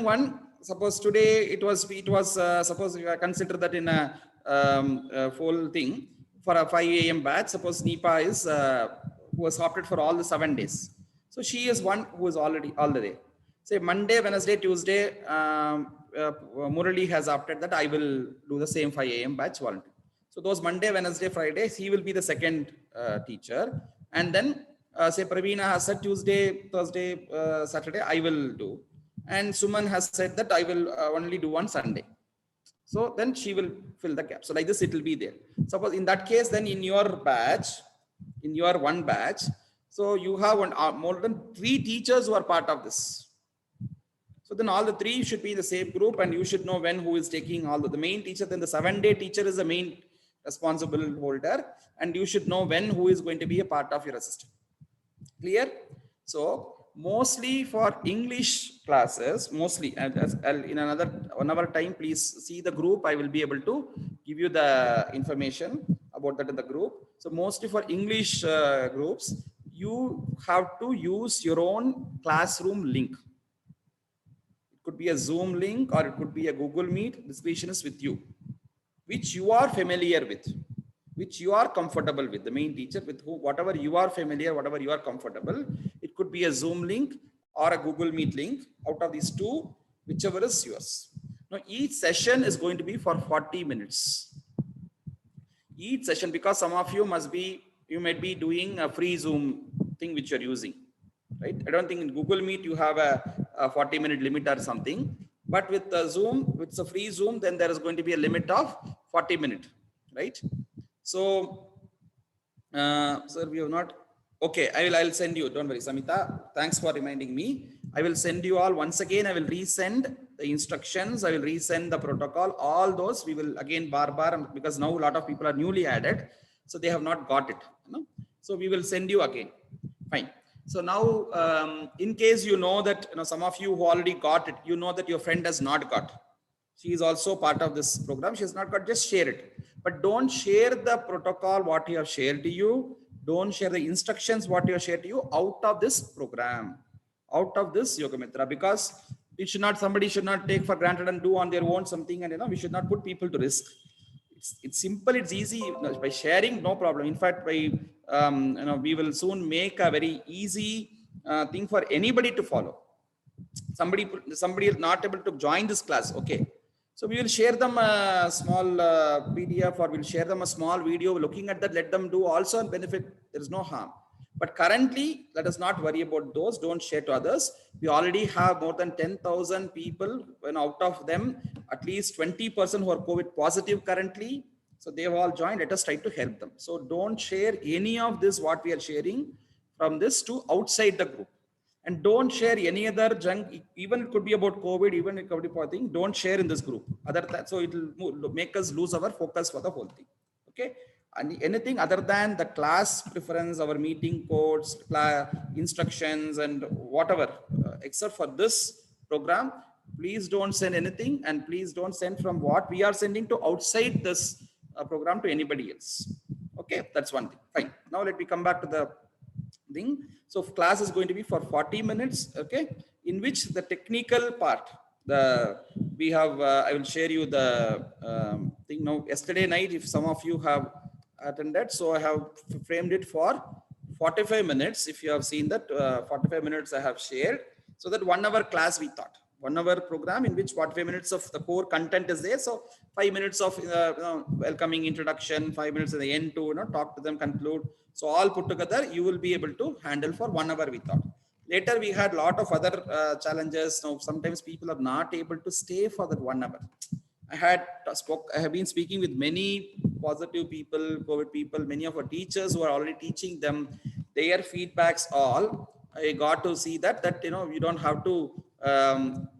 one, suppose today it was suppose you consider that in a full thing for a 5 a.m. batch. Suppose Nipa is who was opted for all the 7 days. So she is one who is already all the day. Say Monday, Wednesday, Tuesday, Murali has opted that I will do the same 5 a.m. batch volunteer. So those Monday, Wednesday, Fridays, he will be the second teacher. And then say Pravina has said Tuesday, Thursday, Saturday, I will do. And Suman has said that I will only do on Sunday. So then she will fill the gap. So like this, it will be there. Suppose in that case, then in your batch, in your one batch, so you have more than 3 teachers who are part of this. So then all the 3 should be in the same group, and you should know when who is taking all the main teacher. Then the 7-day teacher is the main responsible holder, and you should know when who is going to be a part of your assistant. Clear? So mostly for English classes, mostly in another 1 hour time, please see the group. I will be able to give you the information about that in the group. So mostly for English groups, you have to use your own classroom link. It could be a Zoom link or it could be a Google Meet. Discussion is with you, which you are familiar with, which you are comfortable with, the main teacher with who, whatever you are familiar, whatever you are comfortable. It could be a Zoom link or a Google Meet link. Out of these 2, whichever is yours. Now each session is going to be for 40 minutes. Each session, because some of you might be doing a free Zoom thing which you're using, right? I don't think in Google Meet you have a 40-minute limit or something, but with the Zoom, with the free Zoom, then there is going to be a limit of 40 minutes, right? So, sir, we have not. Okay, I'll send you. Don't worry, Samita. Thanks for reminding me. I will send you all once again. I will resend the instructions. I will resend the protocol. All those we will again bar because now a lot of people are newly added, so they have not got it. So we will send you again. Fine. So now, in case you know that some of you who already got it, you know that your friend has not got. She is also part of this program. She has not got. Just share it, but don't share the protocol what you have shared to you. Don't share the instructions what you have shared to you out of this program, out of this Yoga Mitra, because it should not, somebody should not take for granted and do on their own something, and we should not put people to risk. It's simple, it's easy. By sharing, no problem. In fact, by we will soon make a very easy thing for anybody to follow. Somebody is not able to join this class, okay, so we will share them a small PDF, or we'll share them a small video looking at that. Let them do also and benefit. There is no harm. But currently, let us not worry about those. Don't share to others. We already have more than 10,000 people, and out of them, at least 20% who are COVID positive currently. So they have all joined. Let us try to help them. So don't share any of this, what we are sharing from this, to outside the group. And don't share any other junk, even it could be about COVID, even it could be about thing. Don't share in this group. Other than, so it will make us lose our focus for the whole thing. Okay. And anything other than the class preference, our meeting codes, instructions, and whatever, except for this program, please don't send anything, and please don't send from what we are sending to outside this program to anybody else. Okay, that's one thing. Fine. Now let me come back to the thing. So class is going to be for 40 minutes, okay, in which the technical part, we have, I will share you the thing now. Yesterday night, if some of you have attended, so I have framed it for 45 minutes. If you have seen that, 45 minutes I have shared, so that 1 hour class we thought. 1 hour program in which 45 minutes of the core content is there. So 5 minutes of welcoming introduction, 5 minutes at the end to talk to them, conclude. So all put together, you will be able to handle for 1 hour, we thought. Later, we had a lot of other challenges. Now, sometimes people are not able to stay for that 1 hour. I have been speaking with many positive people, COVID people, many of our teachers who are already teaching them, their feedbacks all. I got to see that you don't have to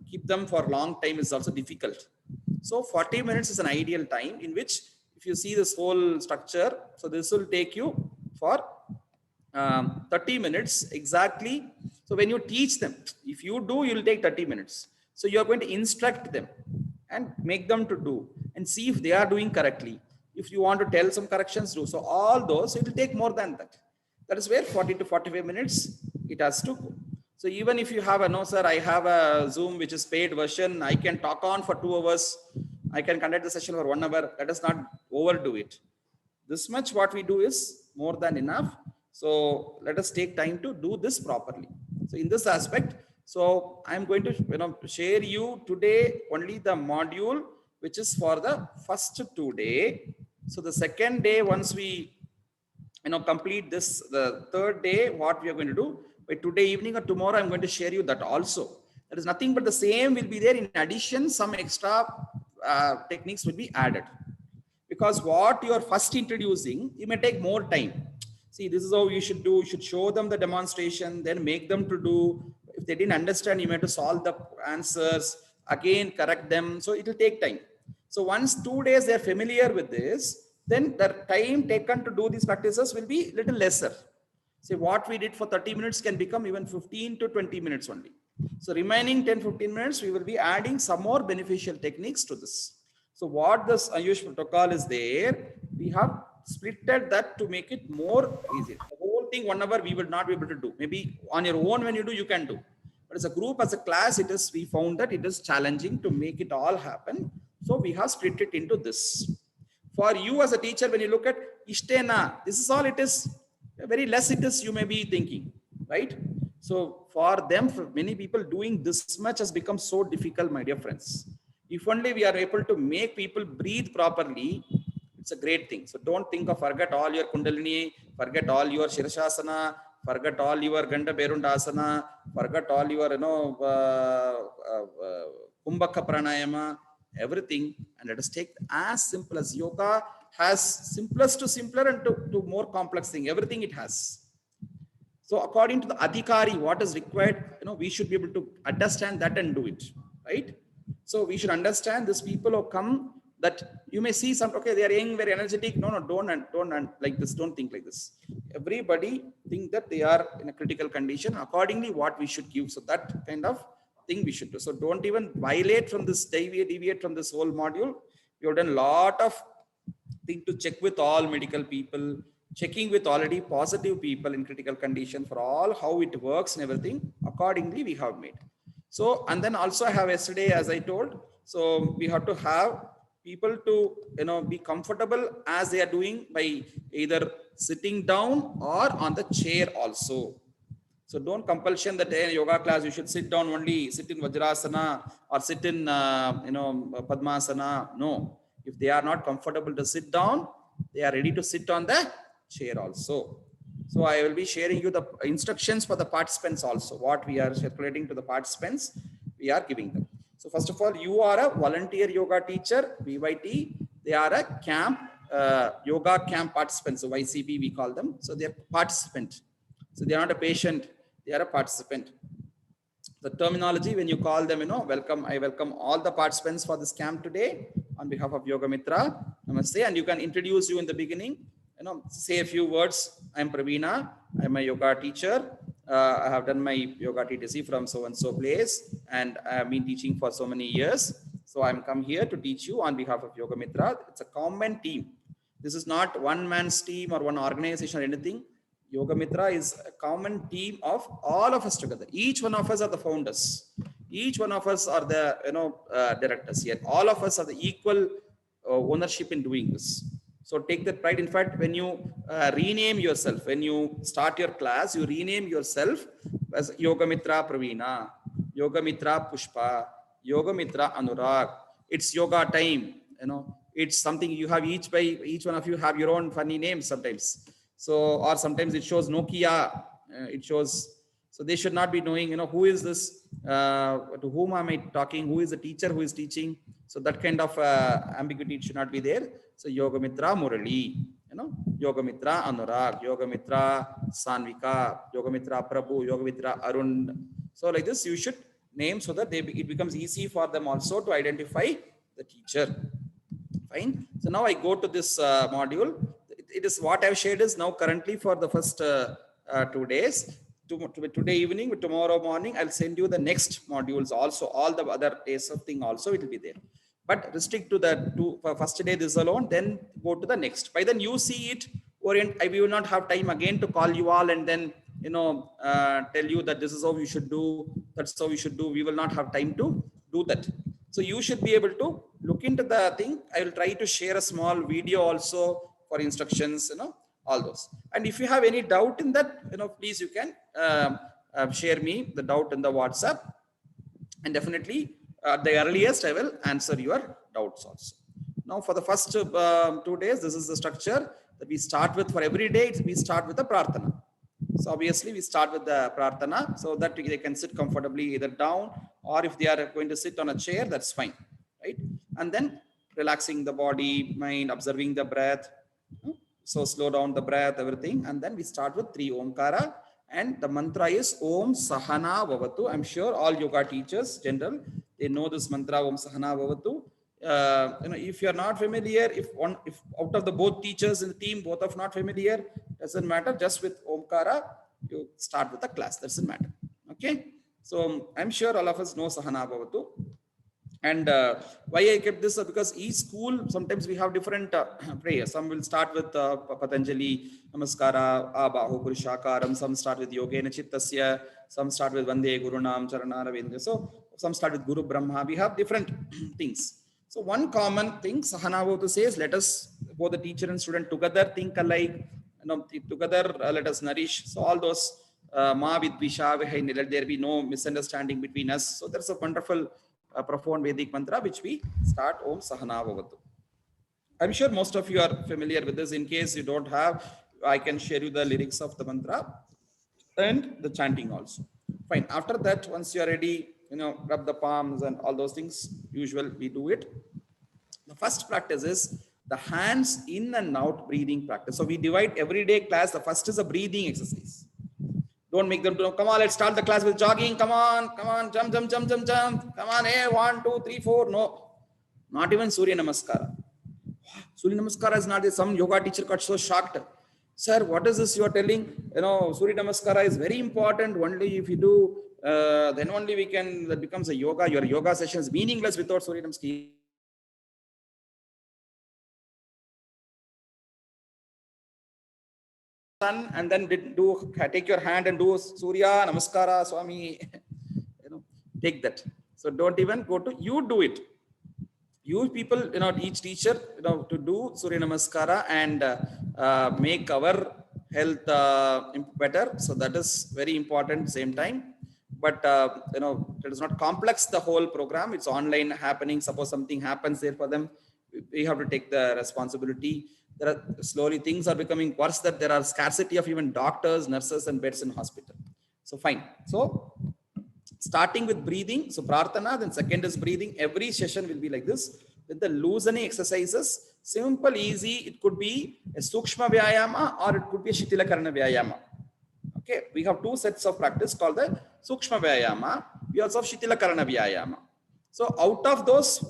keep them for a long time is also difficult. So 40 minutes is an ideal time in which, if you see this whole structure, so this will take you for 30 minutes exactly. So when you teach them, if you do, you'll take 30 minutes. So you're going to instruct them and make them to do and see if they are doing correctly. If you want to tell some corrections, do. So all those, it will take more than that. That is where 40 to 45 minutes it has to go. So So even if you have a, no, sir, I have a Zoom, which is paid version, I can talk on for 2 hours. I can conduct the session for 1 hour. Let us not overdo it. This much what we do is more than enough. So let us take time to do this properly. So in this aspect, so I'm going to, share you today only the module, which is for the first 2 day. So the second day, once we, complete this, the third day, what we are going to do by today evening or tomorrow, I'm going to share you that also. That is nothing but the same will be there. In addition, some extra techniques will be added, because what you are first introducing, you may take more time. See, this is how you should do. You should show them the demonstration, then make them to do. If they didn't understand, you may have to solve the answers, again correct them. So it will take time. So once 2 days they're familiar with this, then the time taken to do these practices will be little lesser. See, what we did for 30 minutes can become even 15 to 20 minutes only. So remaining 10-15 minutes, we will be adding some more beneficial techniques to this. So what this Ayush protocol is there, we have splitted that to make it more easy. The whole thing 1 hour we will not be able to do. Maybe on your own when you do, you can do. But as a group, as a class, we found that it is challenging to make it all happen. So we have split it into this. For you as a teacher, when you look at Ishtena, this is all it is. Very less it is, you may be thinking, right? So for them, for many people, doing this much has become so difficult, my dear friends. If only we are able to make people breathe properly, it's a great thing. So don't think of forget all your Kundalini, forget all your Shirashasana, forget all your Ganda Berundasana, forget all your, Kumbhaka Pranayama, everything. And let us take as simple as yoga has simplest to simpler and to more complex thing. Everything it has. So according to the Adhikari, what is required, we should be able to understand that and do it, right? So we should understand these people who come, that you may see some, okay, they are young, very energetic. No, don't like this. Don't think like this. Everybody think that they are in a critical condition. Accordingly, what we should give. So that kind of thing we should do. So don't even violate from this, deviate from this whole module. We have done a lot of thing to check with all medical people, checking with already positive people in critical condition for all, how it works and everything. Accordingly, we have made. So, and then also I have yesterday, as I told, so we have to have people to, be comfortable as they are doing by either sitting down or on the chair also. So don't compulsion that in yoga class, you should sit down only, sit in Vajrasana or sit in, Padmasana. No, if they are not comfortable to sit down, they are ready to sit on the chair also. So I will be sharing you the instructions for the participants also. What we are circulating to the participants, we are giving them. So first of all, you are a volunteer yoga teacher, VYT. They are a camp, yoga camp participants. So YCP we call them. So they are participant. So they are not a patient, they are a participant. The terminology, when you call them, welcome, I welcome all the participants for this camp today on behalf of Yoga Mitra. Namaste. And you can introduce you in the beginning, say a few words. I'm Praveena, I'm a yoga teacher. I have done my yoga TTC from so and so place, and I have been teaching for so many years. So I'm come here to teach you on behalf of Yoga Mitra. It's a common team. This is not one man's team or one organization or anything. Yoga Mitra is a common team of all of us together. Each one of us are the founders. Each one of us are the directors. Yet all of us are the equal ownership in doing this. So take that pride. In fact, when you rename yourself, when you start your class, you rename yourself as Yoga Mitra Praveena, Yoga Mitra Pushpa, Yoga Mitra Anurag. It's yoga time. It's something you have each one of you have your own funny names sometimes. So, or sometimes it shows Nokia, it shows, so they should not be knowing, who is this, to whom am I talking, who is the teacher who is teaching. So that kind of ambiguity should not be there. So Yoga Mitra Murali, Yoga Mitra Anurag, Yoga Mitra Sanvika, Yoga Mitra Prabhu, Yoga Mitra Arun. So like this, you should name so that it becomes easy for them also to identify the teacher. Fine. So now I go to this module. It is what I've shared is now currently for the first 2 days. Today evening, tomorrow morning, I'll send you the next modules also. All the other days of thing also it will be there. But restrict to the first day this alone, then go to the next. By then you see it, we will not have time again to call you all and then tell you that this is how you should do, that's how you should do. We will not have time to do that. So you should be able to look into the thing. I will try to share a small video also for instructions, all those. And if you have any doubt in that, please you can share me the doubt in the WhatsApp, and definitely at the earliest I will answer your doubts also. Now for the first 2 days, this is the structure that we start with. For every day we start with the prarthana. So obviously we start with the prarthana so that they can sit comfortably either down, or if they are going to sit on a chair, that's fine, right? And then relaxing the body, mind, observing the breath. So slow down the breath, everything. And then we start with 3 Omkara, and the mantra is Om Sahana Bhavatu. I'm sure all yoga teachers, general, they know this mantra, Om Sahana Bhavatu. If you are not familiar, if out of the both teachers in the team, both are not familiar, doesn't matter. Just with Omkara, you start with the class. Doesn't matter. Okay. So I'm sure all of us know Sahana Bhavatu. And why I kept this? Because each school, sometimes we have different prayers. Some will start with Patanjali, Namaskara, Abahu Purushakaram. Some start with Yogena Chittasya. Some start with Vande Gurunam Charana Ravindra. So some start with Guru Brahma. We have different things. So one common thing Sahana Bhavatu says, let us, both the teacher and student together, think alike, together let us nourish. So all those Ma Vidvisha, let there be no misunderstanding between us. So there's a wonderful profound Vedic mantra which we start Om Sahana Bhavatu. I'm sure most of you are familiar with this. In case you don't have, I can share you the lyrics of the mantra and the chanting also. Fine. After that, once you are ready, rub the palms and all those things, usual we do it. The first practice is the hands in and out breathing practice. So we divide everyday class. The first is a breathing exercise. Don't make them do, come on, let's start the class with jogging. Come on, jump. Come on, hey, 1, 2, 3, 4. No, not even Surya Namaskara. Surya Namaskara is not there. Some yoga teacher got so shocked. Sir, what is this you are telling? Surya Namaskara is very important. Only if you do, then only we can, that becomes a yoga. Your yoga session is meaningless without Surya Namaskara. And then take your hand and do Surya Namaskara Swami. Take that. So don't even go to, you do it. You people, each teacher, to do Surya Namaskara and make our health better. So that is very important same time. But it is not complex, the whole program. It's online happening. Suppose something happens there for them, we have to take the responsibility. There are slowly things are becoming worse, that there are scarcity of even doctors, nurses, and beds in hospital. So fine. So starting with breathing. So prarthana, then second is breathing. Every session will be like this with the loosening exercises. Simple, easy. It could be a Sukshma Vyayama or it could be a Shitilakarana Vyayama. Okay. We have 2 sets of practice called the Sukshma Vyayama. We also have Shitilakarana Vyayama. So out of those,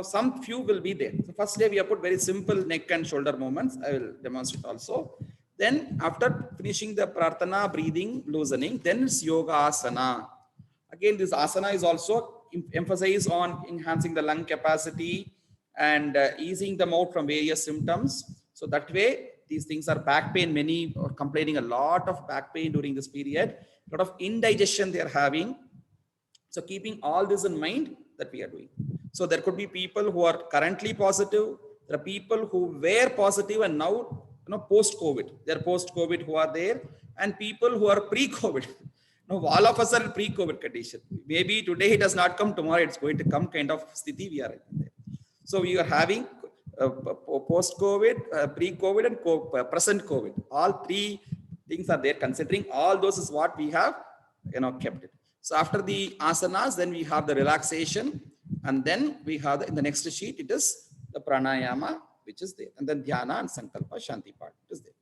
some few will be there. So first day we have put very simple neck and shoulder movements. I will demonstrate also. Then after finishing the prarthana, breathing, loosening, then it's yoga asana. Again, this asana is also emphasized on enhancing the lung capacity and easing them out from various symptoms. So that way, these things are back pain. Many are complaining a lot of back pain during this period. A lot of indigestion they are having. So keeping all this in mind, that we are doing. So there could be people who are currently positive. There are people who were positive and now, post-COVID. They are post-COVID who are there, and people who are pre-COVID. Now, all of us are in pre-COVID condition. Maybe today it has not come, tomorrow it's going to come, kind of sthiti we are in there. So we are having post-COVID, pre-COVID, and present COVID. All 3 things are there. Considering all those is what we have, kept it. So after the asanas, then we have the relaxation, and then we have in the next sheet, it is the pranayama, which is there, and then dhyana and sankalpa shanti part, it is there.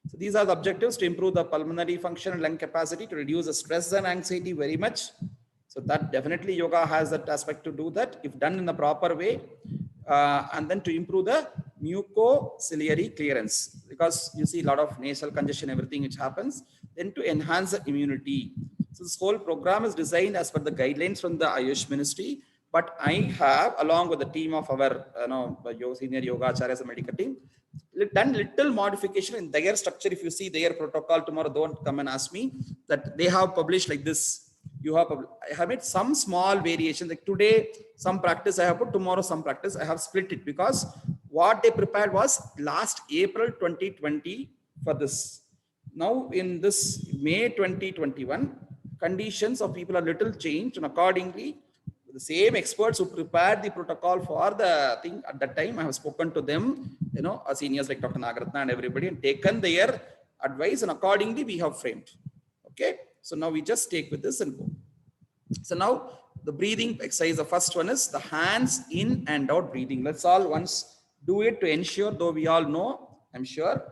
So these are the objectives: to improve the pulmonary function and lung capacity, to reduce the stress and anxiety very much. So that definitely yoga has that aspect to do that if done in the proper way, and then to improve the mucociliary clearance, because you see a lot of nasal congestion, everything which happens, then to enhance the immunity. So this whole program is designed as per the guidelines from the Ayush Ministry But I have, along with the team of our senior yoga acharyas and medical team, done little modification in their structure. If you see their protocol tomorrow, don't come and ask me that they have published like this. I have made some small variation. Like today, some practice I have put, tomorrow some practice. I have split it because what they prepared was last April 2020 for this. Now in this May 2021, conditions of people are little changed, and accordingly, the same experts who prepared the protocol for the thing at that time, I have spoken to them, our seniors like Dr. Nagaratna and everybody, and taken their advice, and accordingly we have framed. Okay, so now we just take with this and go. So now the breathing exercise, the first one is the hands in and out breathing. Let's all once do it to ensure, though we all know, I'm sure.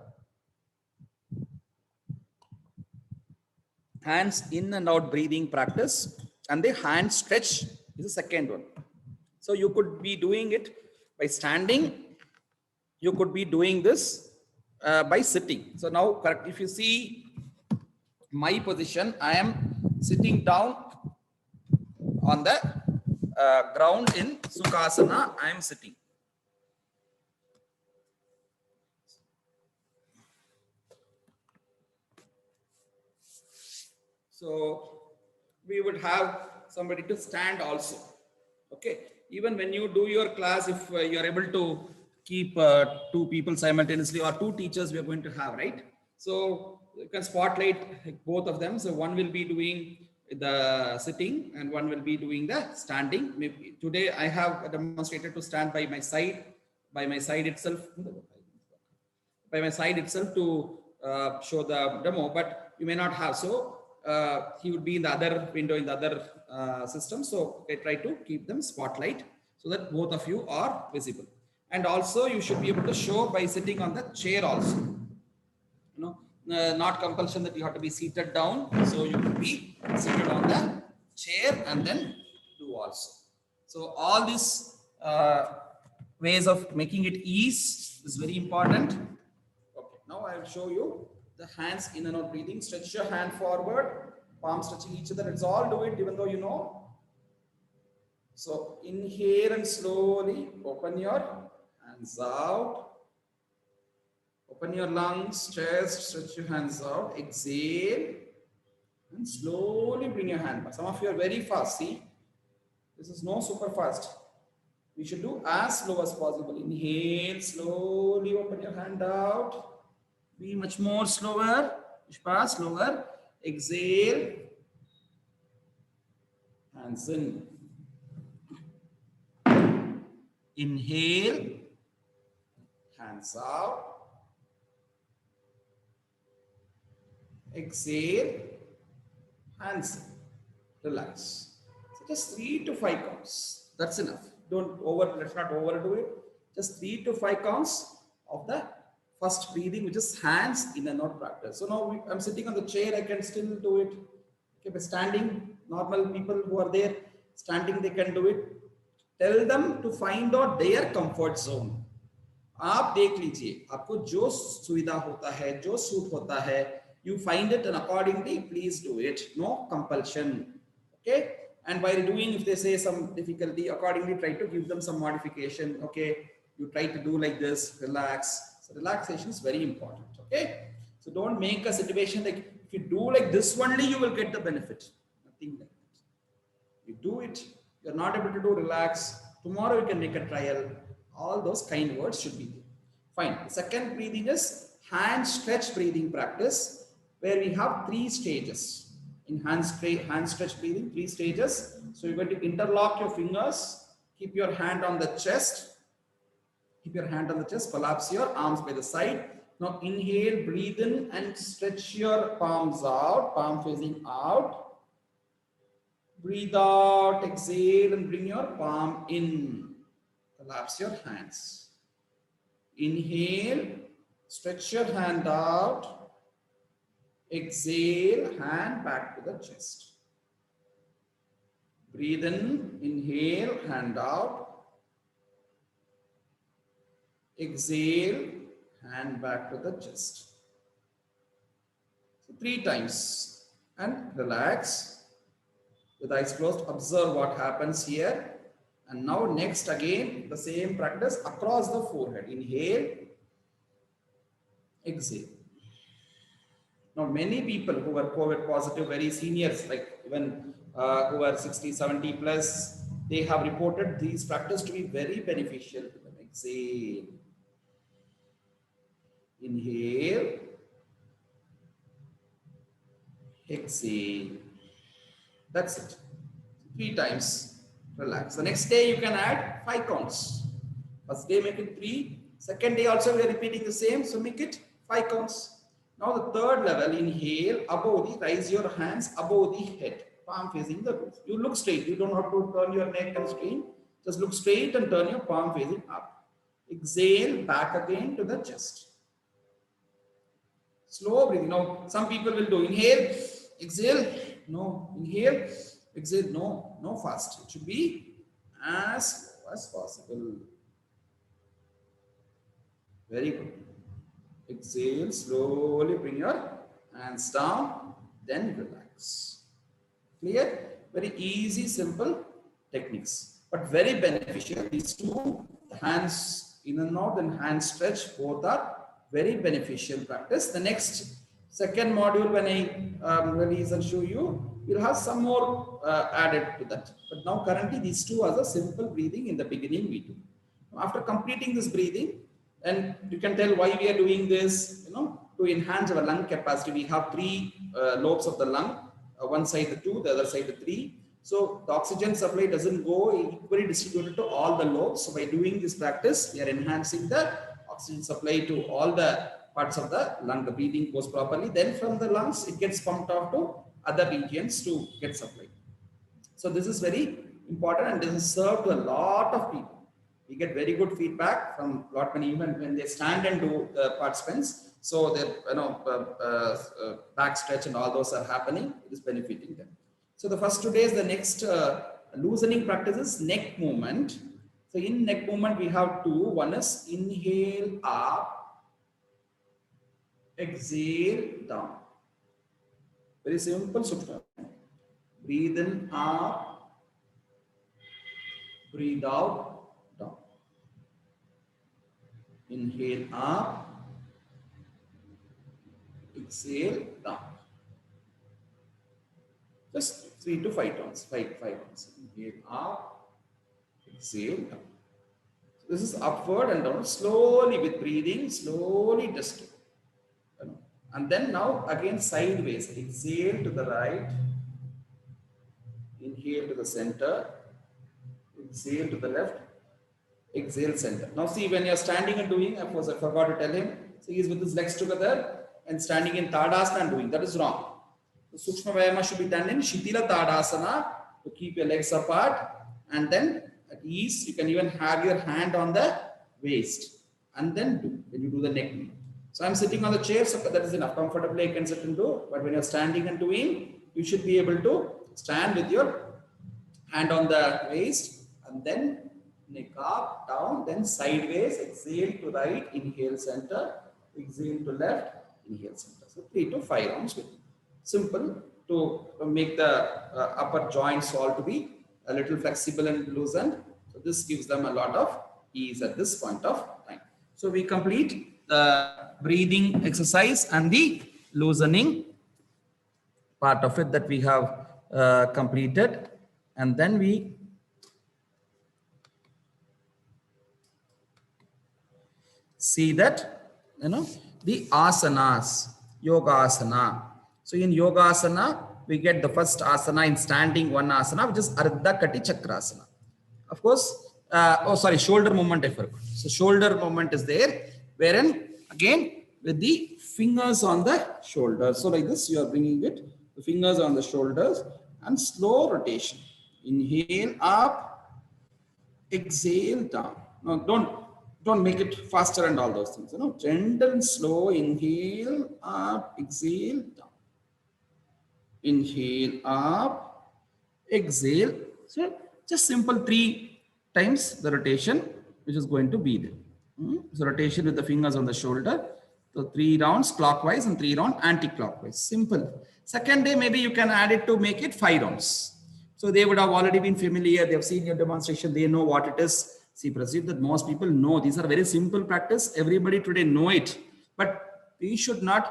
Hands in and out breathing practice, and the hand stretch is the second one. So you could be doing it by standing. You could be doing this by sitting. So now, correct. If you see my position, I am sitting down on the ground in Sukhasana. I am sitting. So we would have somebody to stand also. Okay. Even when you do your class, if you are able to keep two people simultaneously or two teachers we are going to have, right? So you can spotlight both of them. So one will be doing the sitting and one will be doing the standing. Maybe today I have demonstrated to stand by my side itself, to show the demo, but you may not have. So he would be in the other window in the other system. So I try to keep them spotlight so that both of you are visible. And also you should be able to show by sitting on the chair also. Not compulsion that you have to be seated down. So you could be seated on the chair and then do also. So all these ways of making it ease is very important. Okay, now I will show you the hands in and out breathing. Stretch your hand forward, palms touching each other. Let's all do it, even though you know. So inhale and slowly open your hands out. Open your lungs, chest, stretch your hands out. Exhale and slowly bring your hand back. Some of you are very fast. See, this is no super fast. We should do as slow as possible. Inhale, slowly open your hand out. Be much more slower. Pushpa, slower. Exhale. Hands in. Inhale. Hands out. Exhale. Hands in. Relax. So just 3 to 5 counts. That's enough. Let's not overdo it. Just 3 to 5 counts of the first breathing, which is hands in and out practice. So now I'm sitting on the chair, I can still do it. Okay, but standing, normal people who are there, standing, they can do it. Tell them to find out their comfort zone. आप देख लीजिए, आपको जो सुविधा होता है, जो suit होता है, you find it and accordingly, please do it. No compulsion. Okay. And while doing, if they say some difficulty, accordingly try to give them some modification. Okay, you try to do like this, relax. So relaxation is very important. Okay, so don't make a situation like if you do like this only, you will get the benefit. Nothing like that. You do it, you're not able to do, relax. Tomorrow you can make a trial. All those kind words should be there. Fine. The second breathing is hand stretch breathing practice, where we have 3 stages. In hand stretch breathing, 3 stages. So you're going to interlock your fingers, keep your hand on the chest, collapse your arms by the side. Now inhale, breathe in and stretch your palms out, palm facing out. Breathe out, exhale and bring your palm in. Collapse your hands. Inhale, stretch your hand out. Exhale, hand back to the chest. Breathe in, inhale, hand out. Exhale, hand back to the chest. So 3 times and relax. With eyes closed, observe what happens here. And now next again, the same practice across the forehead. Inhale, exhale. Now many people who were COVID positive, very seniors, like even who are 60, 70 plus, they have reported these practice to be very beneficial to them. Exhale. Inhale. Exhale. That's it. 3 times. Relax. The next day you can add 5 counts. First day make it 3. Second day also we are repeating the same. So make it 5 counts. Now the third level, inhale, above the, raise your hands above the head, palm facing the roof. You look straight. You don't have to turn your neck and strain. Just look straight and turn your palm facing up. Exhale, back again to the chest. Slow breathing. Now some people will do inhale, exhale, no, inhale, exhale, no, no fast. It should be as slow as possible. Very good. Exhale, slowly bring your hands down, then relax. Clear? Very easy, simple techniques, but very beneficial. These two, hands in and out and hand stretch, both are very beneficial practice. The next second module, when I release and show you, we'll have some more added to that. But now currently these two are the simple breathing in the beginning we do. After completing this breathing, and you can tell why we are doing this, to enhance our lung capacity. We have 3 lobes of the lung, one side the 2, the other side the 3. So the oxygen supply doesn't go equally distributed to all the lobes. So by doing this practice, we are enhancing the oxygen supply to all the parts of the lung. The breathing goes properly. Then from the lungs, it gets pumped off to other regions to get supplied. So this is very important, and this is served to a lot of people. We get very good feedback from lot many, even when they stand and do the participants. So their back stretch and all those are happening. It is benefiting them. So the first 2 days, the next loosening practices, neck movement. So in neck movement, we have 2. One is inhale up, exhale down. Very simple. Sukha. Breathe in up, breathe out. Inhale up, exhale down. Just 3 to 5 times. 5 times. Inhale up, exhale down. So this is upward and down. Slowly with breathing, slowly just. And then now again sideways. Exhale to the right. Inhale to the center. Exhale to the left. Exhale center. Now see, when you're standing and doing, of course I forgot to tell him, so he's with his legs together and standing in Tadasana and doing. That is wrong. The Sukshma Vyayama should be done in Shitila Tadasana to keep your legs apart, and then at ease you can even have your hand on the waist and then do when you do the neck movement. So I'm sitting on the chair, so that is enough. Comfortably I can sit and do, but when you're standing and doing, you should be able to stand with your hand on the waist and then neck up, down, then sideways, exhale to right, inhale center, exhale to left, inhale center. So 3 to 5 rounds. Simple to make the upper joints all to be a little flexible and loosened. So this gives them a lot of ease at this point of time. So we complete the breathing exercise and the loosening part of it that we have completed, and then we see that, the asanas, yoga asana. So in yoga asana, we get the first asana in standing, one asana, which is Ardha Kati Chakrasana. Of course, shoulder movement I forgot. So shoulder movement is there, wherein again with the fingers on the shoulders. So like this, you are bringing it, the fingers on the shoulders, and slow rotation. Inhale up, exhale down. No, don't make it faster and all those things. Gentle and slow. Inhale up, exhale down. Inhale up, exhale. So just simple 3 times the rotation, which is going to be there. So rotation with the fingers on the shoulder. So 3 rounds clockwise and 3 rounds anti-clockwise. Simple. Second day, maybe you can add it to make it 5 rounds. So they would have already been familiar. They have seen your demonstration. They know what it is. See, Pradeep, that most people know these are very simple practice. Everybody today know it, but we should not,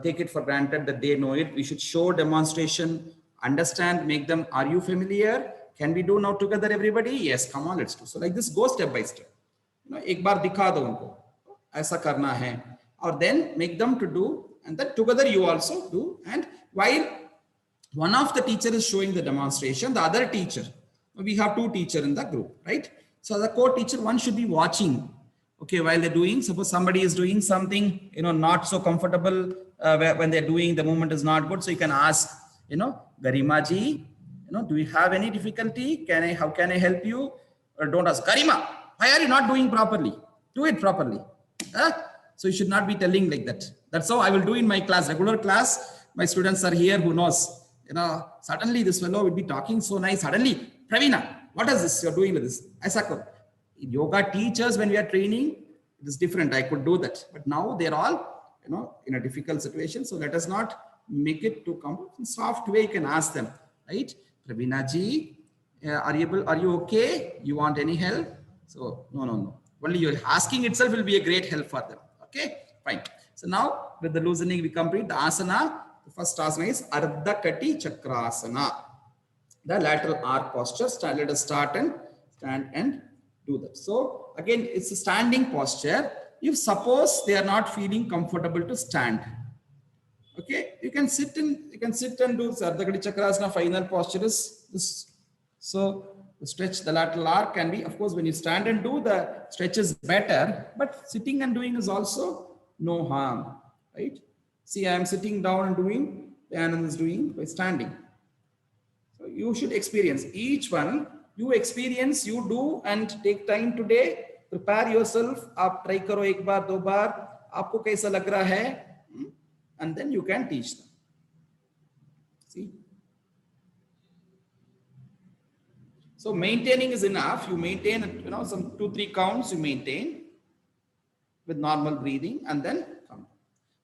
take it for granted that they know it. We should show demonstration, understand, make them. Are you familiar? Can we do now together, everybody? Yes, come on, let's do. So like this, go step by step. एक बार दिखा दो उनको, ऐसा करना है, और then make them to do, and then together you also do. And while one of the teacher is showing the demonstration, the other teacher, we have two teachers in the group, right? So the co-teacher, one should be watching, okay, while they're doing. Suppose somebody is doing something, not so comfortable when they're doing, the movement is not good. So you can ask, Garima ji, do you have any difficulty? How can I help you? Or don't ask, Garima, why are you not doing properly? Do it properly. So you should not be telling like that. That's how I will do in my class, regular class. My students are here who knows, suddenly this fellow will be talking so nice. Suddenly, Pravina, what is this you're doing with this? Yoga teachers, when we are training, it is different. I could do that. But now they're all, in a difficult situation. So let us not make it too complex. In soft way, you can ask them, right? Pravina ji, are you okay? You want any help? So no. Only you're asking itself will be a great help for them. Okay, fine. So now with the loosening, we complete the asana. The first asana is Ardha Kati Chakrasana. The lateral arc posture. Let us stand and do that. So again, it's a standing posture. If suppose they are not feeling comfortable to stand, okay, you can sit and do Ardha Kati Chakrasana. Final posture is this. So stretch the lateral arc can be, of course, when you stand and do, the stretch is better, but sitting and doing is also no harm, right? See, I am sitting down and doing, the Anand is doing by standing. So you should experience each one. You experience, you do, and take time today. Prepare yourself. आप try करो एक बार, दो बार. आपको कैसा लग रहा है? And then you can teach them. See. So maintaining is enough. You maintain, some 2-3 counts you maintain with normal breathing and then come.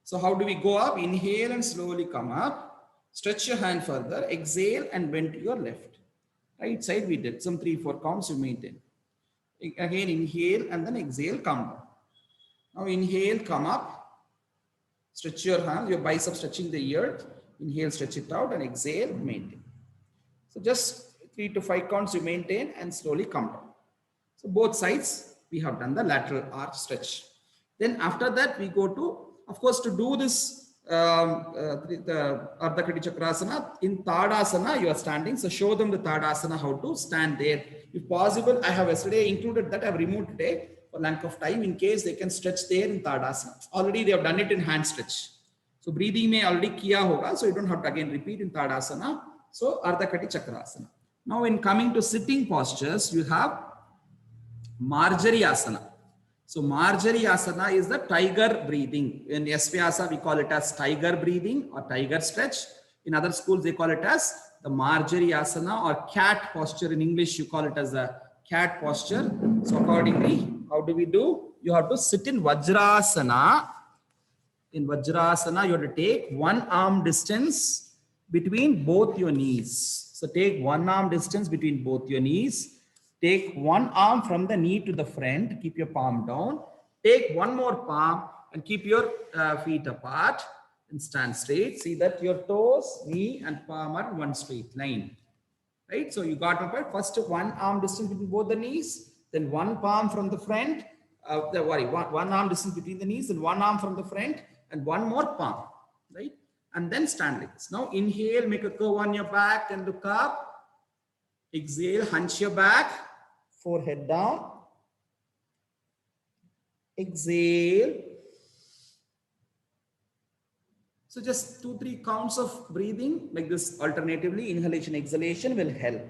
So how do we go up? Inhale and slowly come up. Stretch your hand further. Exhale and bend to your left. Right side we did. Some 3-4 counts you maintain. Again inhale and then exhale, come down. Now inhale, come up. Stretch your hand, your bicep stretching the earth. Inhale, stretch it out, and exhale, maintain. So just 3 to 5 counts you maintain and slowly come down. So both sides we have done the lateral arch stretch. Then after that we go to, of course, to do this the Ardha Kati Chakrasana in Tadasana you are standing. So show them the Tadasana how to stand there. If possible, I have yesterday included that. I have removed today for length of time in case they can stretch there in Tadasana. Already they have done it in hand stretch. So breathing may already kiya hoga, so you don't have to again repeat in Tadasana. So Ardha Kati Chakrasana. Now in coming to sitting postures, you have Marjari Asana. So Marjari Asana is the tiger breathing. In Vyasa we call it as tiger breathing or tiger stretch. In other schools they call it as the Marjari Asana or cat posture. In English you call it as a cat posture. So accordingly, how do we do? You have to sit in Vajrasana. In Vajrasana you have to take one arm distance between both your knees. So take one arm distance between both your knees. Take one arm from the knee to the front. Keep your palm down. Take one more palm and keep your feet apart and stand straight. See that your toes, knee and palm are in one straight line. Right? So you got apart. First one arm distance between both the knees. Then one palm from the front. One arm distance between the knees and one arm from the front. And one more palm. Right? And then stand like this. Now inhale, make a curve on your back and look up. Exhale, hunch your back, forehead down. Exhale. So just 2-3 counts of breathing like this alternatively, inhalation, exhalation will help.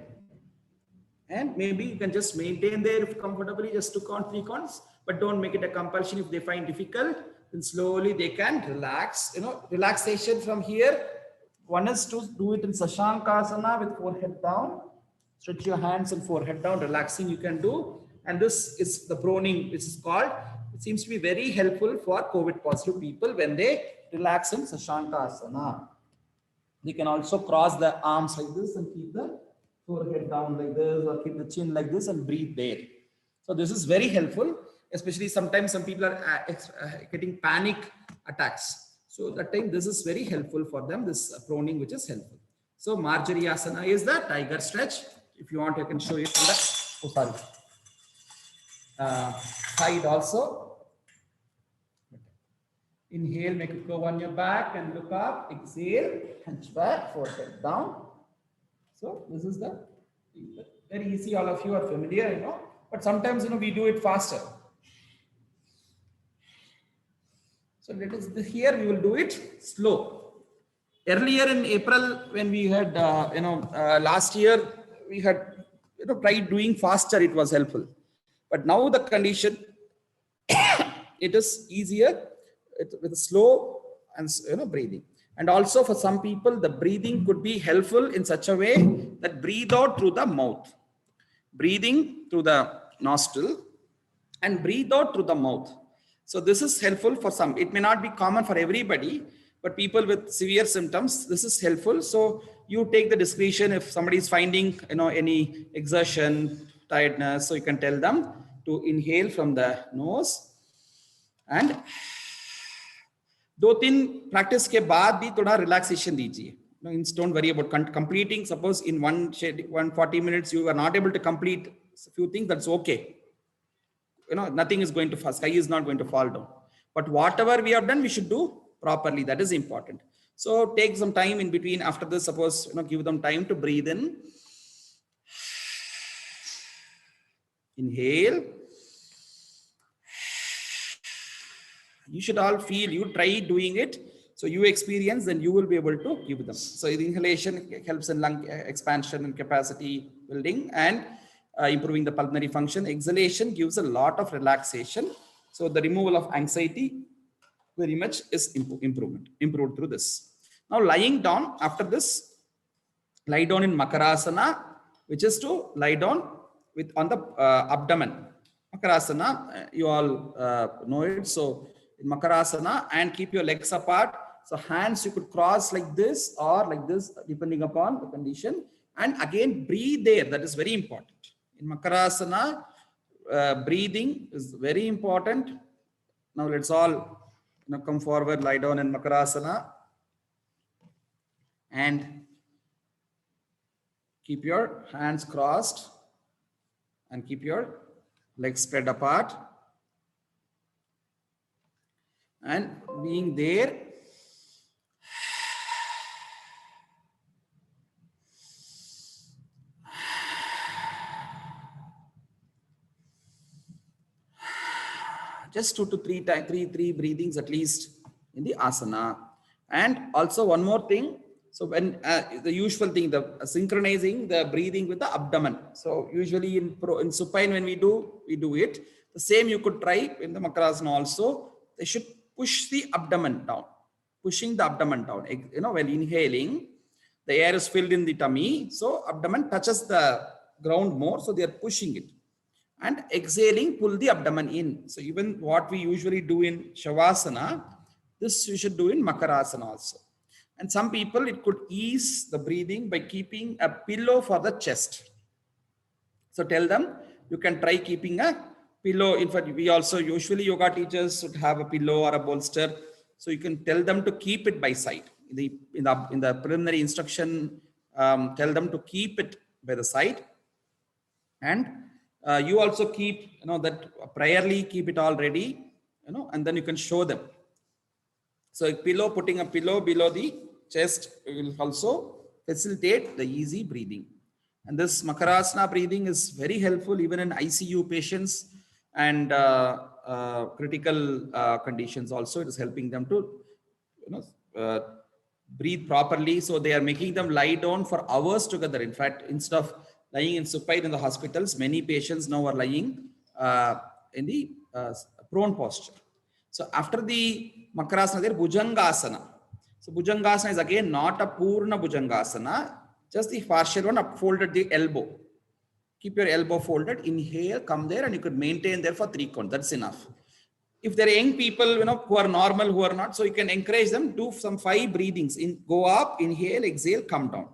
And maybe you can just maintain there if comfortably, just 2 counts, 3 counts, but don't make it a compulsion. If they find difficult, then slowly they can relax. Relaxation from here. One is to do it in Sashankasana with forehead down. Stretch your hands and forehead down, relaxing you can do. And this is the proning, which is called. It seems to be very helpful for COVID positive people when they relax in Sashankasana. You can also cross the arms like this and keep the forehead down like this, or keep the chin like this and breathe there. So this is very helpful, especially sometimes some people are getting panic attacks. So that time this is very helpful for them, this proning, which is helpful. So Marjory Asana is the tiger stretch. If you want, I can show you from the side also. Inhale, make it go on your back and look up. Exhale, hunchback, forehead down. So this is the very easy. All of you are familiar, you know. But sometimes, you know, we do it faster. So let us here we will do it slow. Earlier in April, when we had, last year we had, tried doing faster. It was helpful. But now the condition, it is easier with slow and breathing. And also for some people, the breathing could be helpful in such a way that breathe out through the mouth, breathing through the nostril and breathe out through the mouth. So this is helpful for some. It may not be common for everybody, but people with severe symptoms, this is helpful. So you take the discretion if somebody is finding, any exertion, tiredness, so you can tell them to inhale from the nose and 2-3 practice के बाद भी थोड़ा relaxation दीजिए. Don't worry about completing. Suppose in 140 minutes you are not able to complete a few things, that's okay. Nothing is going to fall. Sky is not going to fall down. But whatever we have done, we should do properly. That is important. So take some time in between. After this, suppose give them time to breathe in. Inhale. You should all feel, you try doing it. So you experience, then you will be able to give them. So the inhalation helps in lung expansion and capacity building and improving the pulmonary function. Exhalation gives a lot of relaxation. So the removal of anxiety very much is improved through this. Now lying down, after this, lie down in Makarasana, which is to lie down on the abdomen. Makarasana, you all know it. So in Makarasana, and keep your legs apart. So hands you could cross like this or like this, depending upon the condition. And again, breathe there. That is very important. In Makarasana, breathing is very important. Now let's all come forward, lie down in Makarasana. And keep your hands crossed and keep your legs spread apart. And being there, just 2 to 3 times, three breathings at least in the asana. And also one more thing. So when the usual thing, the synchronizing the breathing with the abdomen. So usually in supine, when we do it. The same you could try in the Makarasana also. They should push the abdomen down, pushing the abdomen down. While inhaling, the air is filled in the tummy. So abdomen touches the ground more. So they are pushing it. And exhaling, pull the abdomen in. So even what we usually do in Shavasana, this you should do in Makarasana also. And some people, it could ease the breathing by keeping a pillow for the chest. So tell them, you can try keeping a pillow. In fact, we also usually yoga teachers should have a pillow or a bolster. So you can tell them to keep it by side. In the preliminary instruction, tell them to keep it by the side. And you also keep, that priorly keep it all ready, and then you can show them. So putting a pillow below the chest will also facilitate the easy breathing. And this Makarasana breathing is very helpful even in ICU patients and critical conditions also. It is helping them to breathe properly. So they are making them lie down for hours together. In fact, instead of lying in supine in the hospitals, many patients now are lying in the prone posture. So after the Makarasana, there Bhujangasana. So Bhujangasana is again not a Purna Bhujangasana, just the partial one, up folded the elbow. Keep your elbow folded, inhale, come there, and you could maintain there for 3 counts. That's enough. if they're young people, who are normal, who are not, so you can encourage them, do some 5 breathings. Go up, inhale, exhale, come down.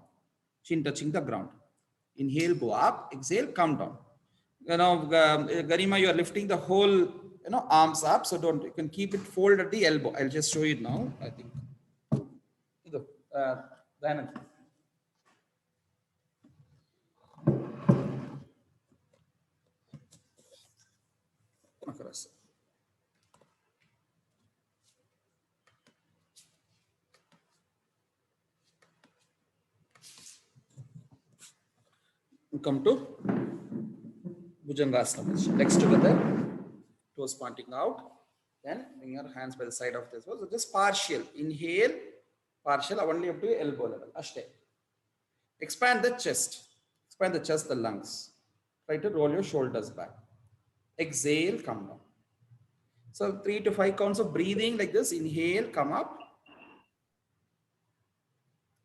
Chin touching the ground. Inhale, go up, exhale, come down. Garima, you are lifting the whole, arms up. So you can keep it folded at the elbow. I'll just show you now, I think. Then come to Bhujangasana position. Legs together, toes pointing out. Then bring your hands by the side of this. So just partial. Inhale, partial, only up to elbow level. Ashte. Expand the chest. Expand the chest, the lungs. Try to roll your shoulders back. Exhale, come down. So 3 to 5 counts of breathing like this. Inhale, come up.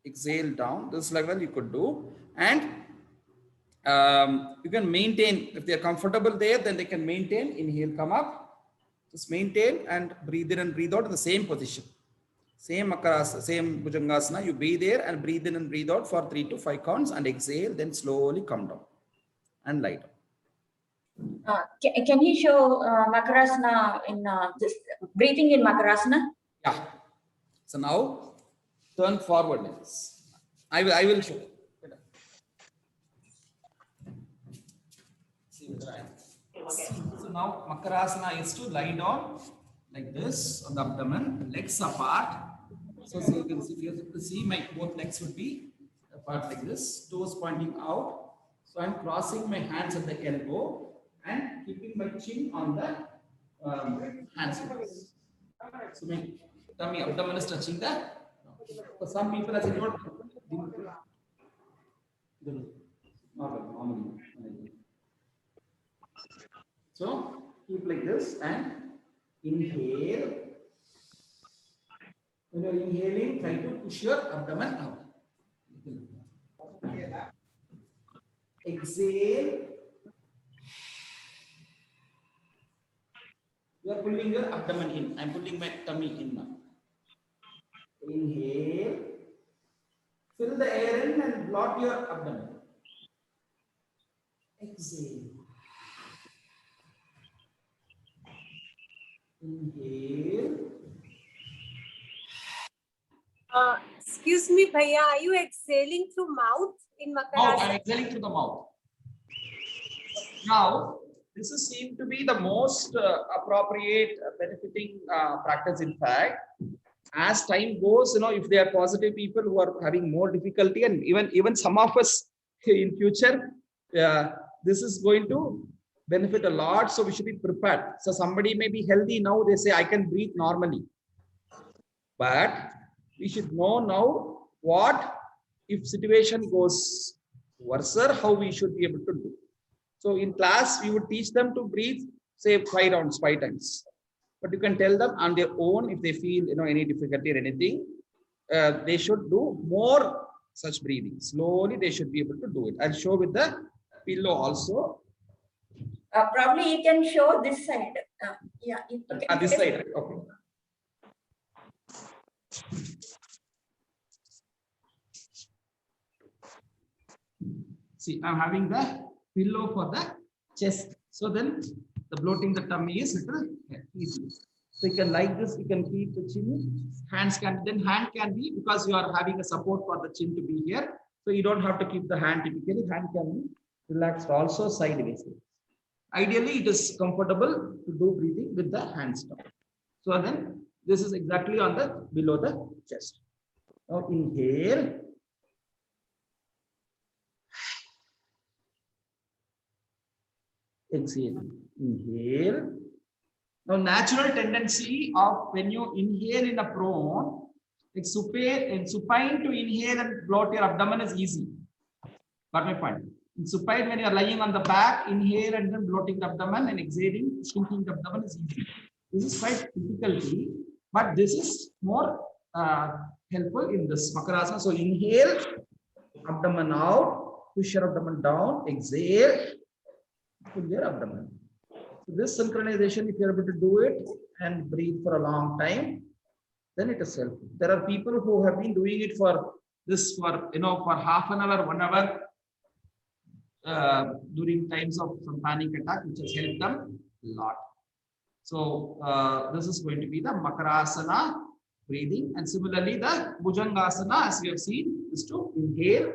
Exhale, down. This level you could do. And you can maintain, if they're comfortable there, then they can maintain. Inhale, come up. Just maintain and breathe in and breathe out in the same position. Same Makarasana, same Bhujangasana. You breathe there and breathe in and breathe out for 3 to 5 counts and exhale, then slowly come down and lie down. Can you show Makarasana in this breathing in Makarasana? Yeah. So now turn forward like this. I will show you. See whether I am. So now Makarasana is to lie down like this on the abdomen, legs apart. So you can see, if you have to see, my both legs would be apart like this, toes pointing out. So I'm crossing my hands at the elbow and keeping my chin on the hands. So my tummy, abdomen is touching the. For some people, as I told, normally. So keep like this and inhale. When you're inhaling, try to push your abdomen out. Exhale. You are pulling your abdomen in. I'm pulling my tummy in now. Inhale. Fill the air in and blot your abdomen. Exhale. Inhale. Excuse me, Bhaiya, are you exhaling through mouth in Makarasana? I'm exhaling through the mouth. Now, this is seen to be the most appropriate, benefiting practice. In fact, as time goes, if they are positive people who are having more difficulty, and even some of us in future, this is going to benefit a lot. So we should be prepared. So somebody may be healthy now, they say, I can breathe normally. But we should know now what if situation goes worse, how we should be able to do. So in class, we would teach them to breathe, say 5 rounds, 5 times. But you can tell them on their own if they feel any difficulty or anything, they should do more such breathing. Slowly, they should be able to do it. I'll show with the pillow also. Probably you can show this side. Yeah. This side. Okay. See, I'm having the pillow for the chest. So then the bloating the tummy is little easy. So you can like this, you can keep the chin. Hand can be, because you are having a support for the chin to be here. So you don't have to keep the hand typically. Hand can be relaxed also sideways. Ideally, it is comfortable to do breathing with the hands down. So then this is exactly on the below the chest. Now inhale. Exhale. Inhale. Now, natural tendency of when you inhale in a prone, like supine to inhale and bloat your abdomen is easy. Got my point? In supine, when you are lying on the back, inhale and then bloating the abdomen and exhaling, shrinking the abdomen is easy. This is quite difficulty, but this is more helpful in this Makarasana. So inhale, abdomen out, push your abdomen down, exhale, pull your abdomen. So this synchronization, if you're able to do it, and breathe for a long time, then it is helpful. There are people who have been doing it for this for for half an hour, 1 hour during times of some panic attack, which has helped them a lot. So this is going to be the Makarasana breathing, and similarly the Bhujangasana, as we have seen, is to inhale,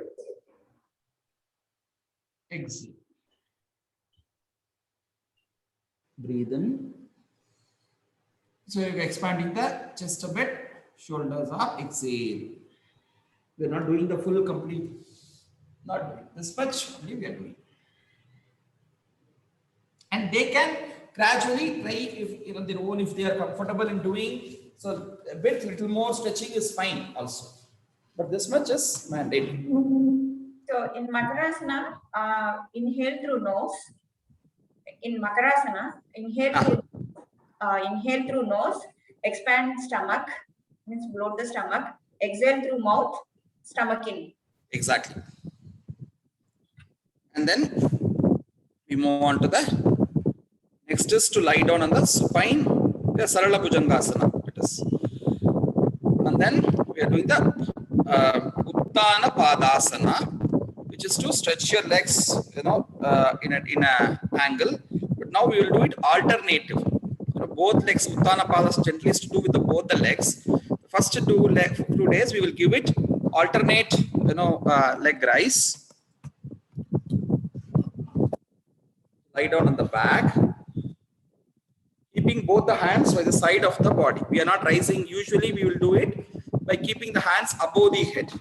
exhale, breathe in. So you're expanding the chest a bit, shoulders up, exhale. We're not doing the full complete, not doing this much, only we are doing. And they can gradually try if their own, if they are comfortable in doing. So a bit, little more stretching is fine also. But this much is mandatory. So in Makarasana, inhale through nose. In Makarasana, inhale through nose, expand stomach, means bloat the stomach, exhale through mouth, stomach in. Exactly. And then we move on to the next is to lie down on the supine, the Sarala Bhujangasana. It is. And then we are doing the Uttana Padasana, which is to stretch your legs, in a angle. But now we will do it alternative. Both legs, Uttana Padasana gently is to do with both the legs. The first 2 days we will give it alternate, leg rise. Lie down on the back, keeping both the hands by the side of the body. We are not rising. Usually we will do it by keeping the hands above the head.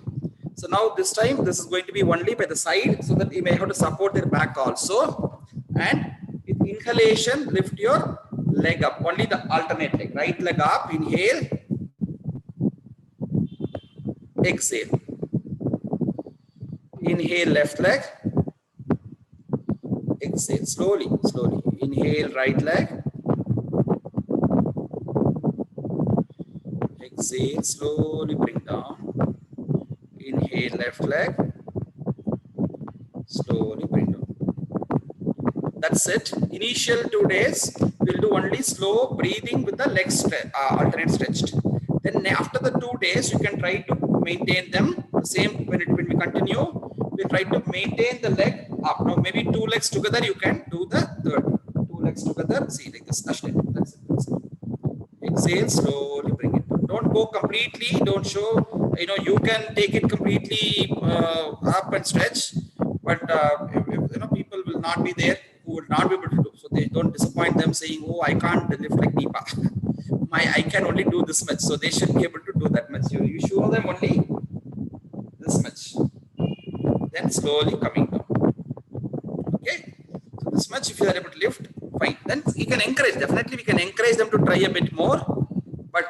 So now this time this is going to be only by the side, so that you may have to support their back also. And with inhalation, lift your leg up, only the alternate leg. Right leg up, inhale, exhale. Inhale, left leg, exhale, slowly, slowly. Inhale, right leg, exhale, slowly bring down. Inhale, left leg, slowly bring down. That's it. Initial 2 days, we'll do only slow breathing with the legs alternate stretched. Then after the 2 days, you can try to maintain them. The same when we continue, we try to maintain the leg up. Now maybe 2 legs together, you can do the third. 2 legs together, see like this. That's it. That's it. That's it. Exhale, slowly bring it down. Don't go completely. Don't show, you can take it completely up and stretch. But people will not be there who will not be able to do. So they don't disappoint them saying, oh, I can't lift like Deepa. I can only do this much. So they should be able to do that much. You show them only this much. Then slowly coming down. Okay. So this much, if you are able to lift, fine. Then you can encourage. Definitely we can encourage them to try a bit more. But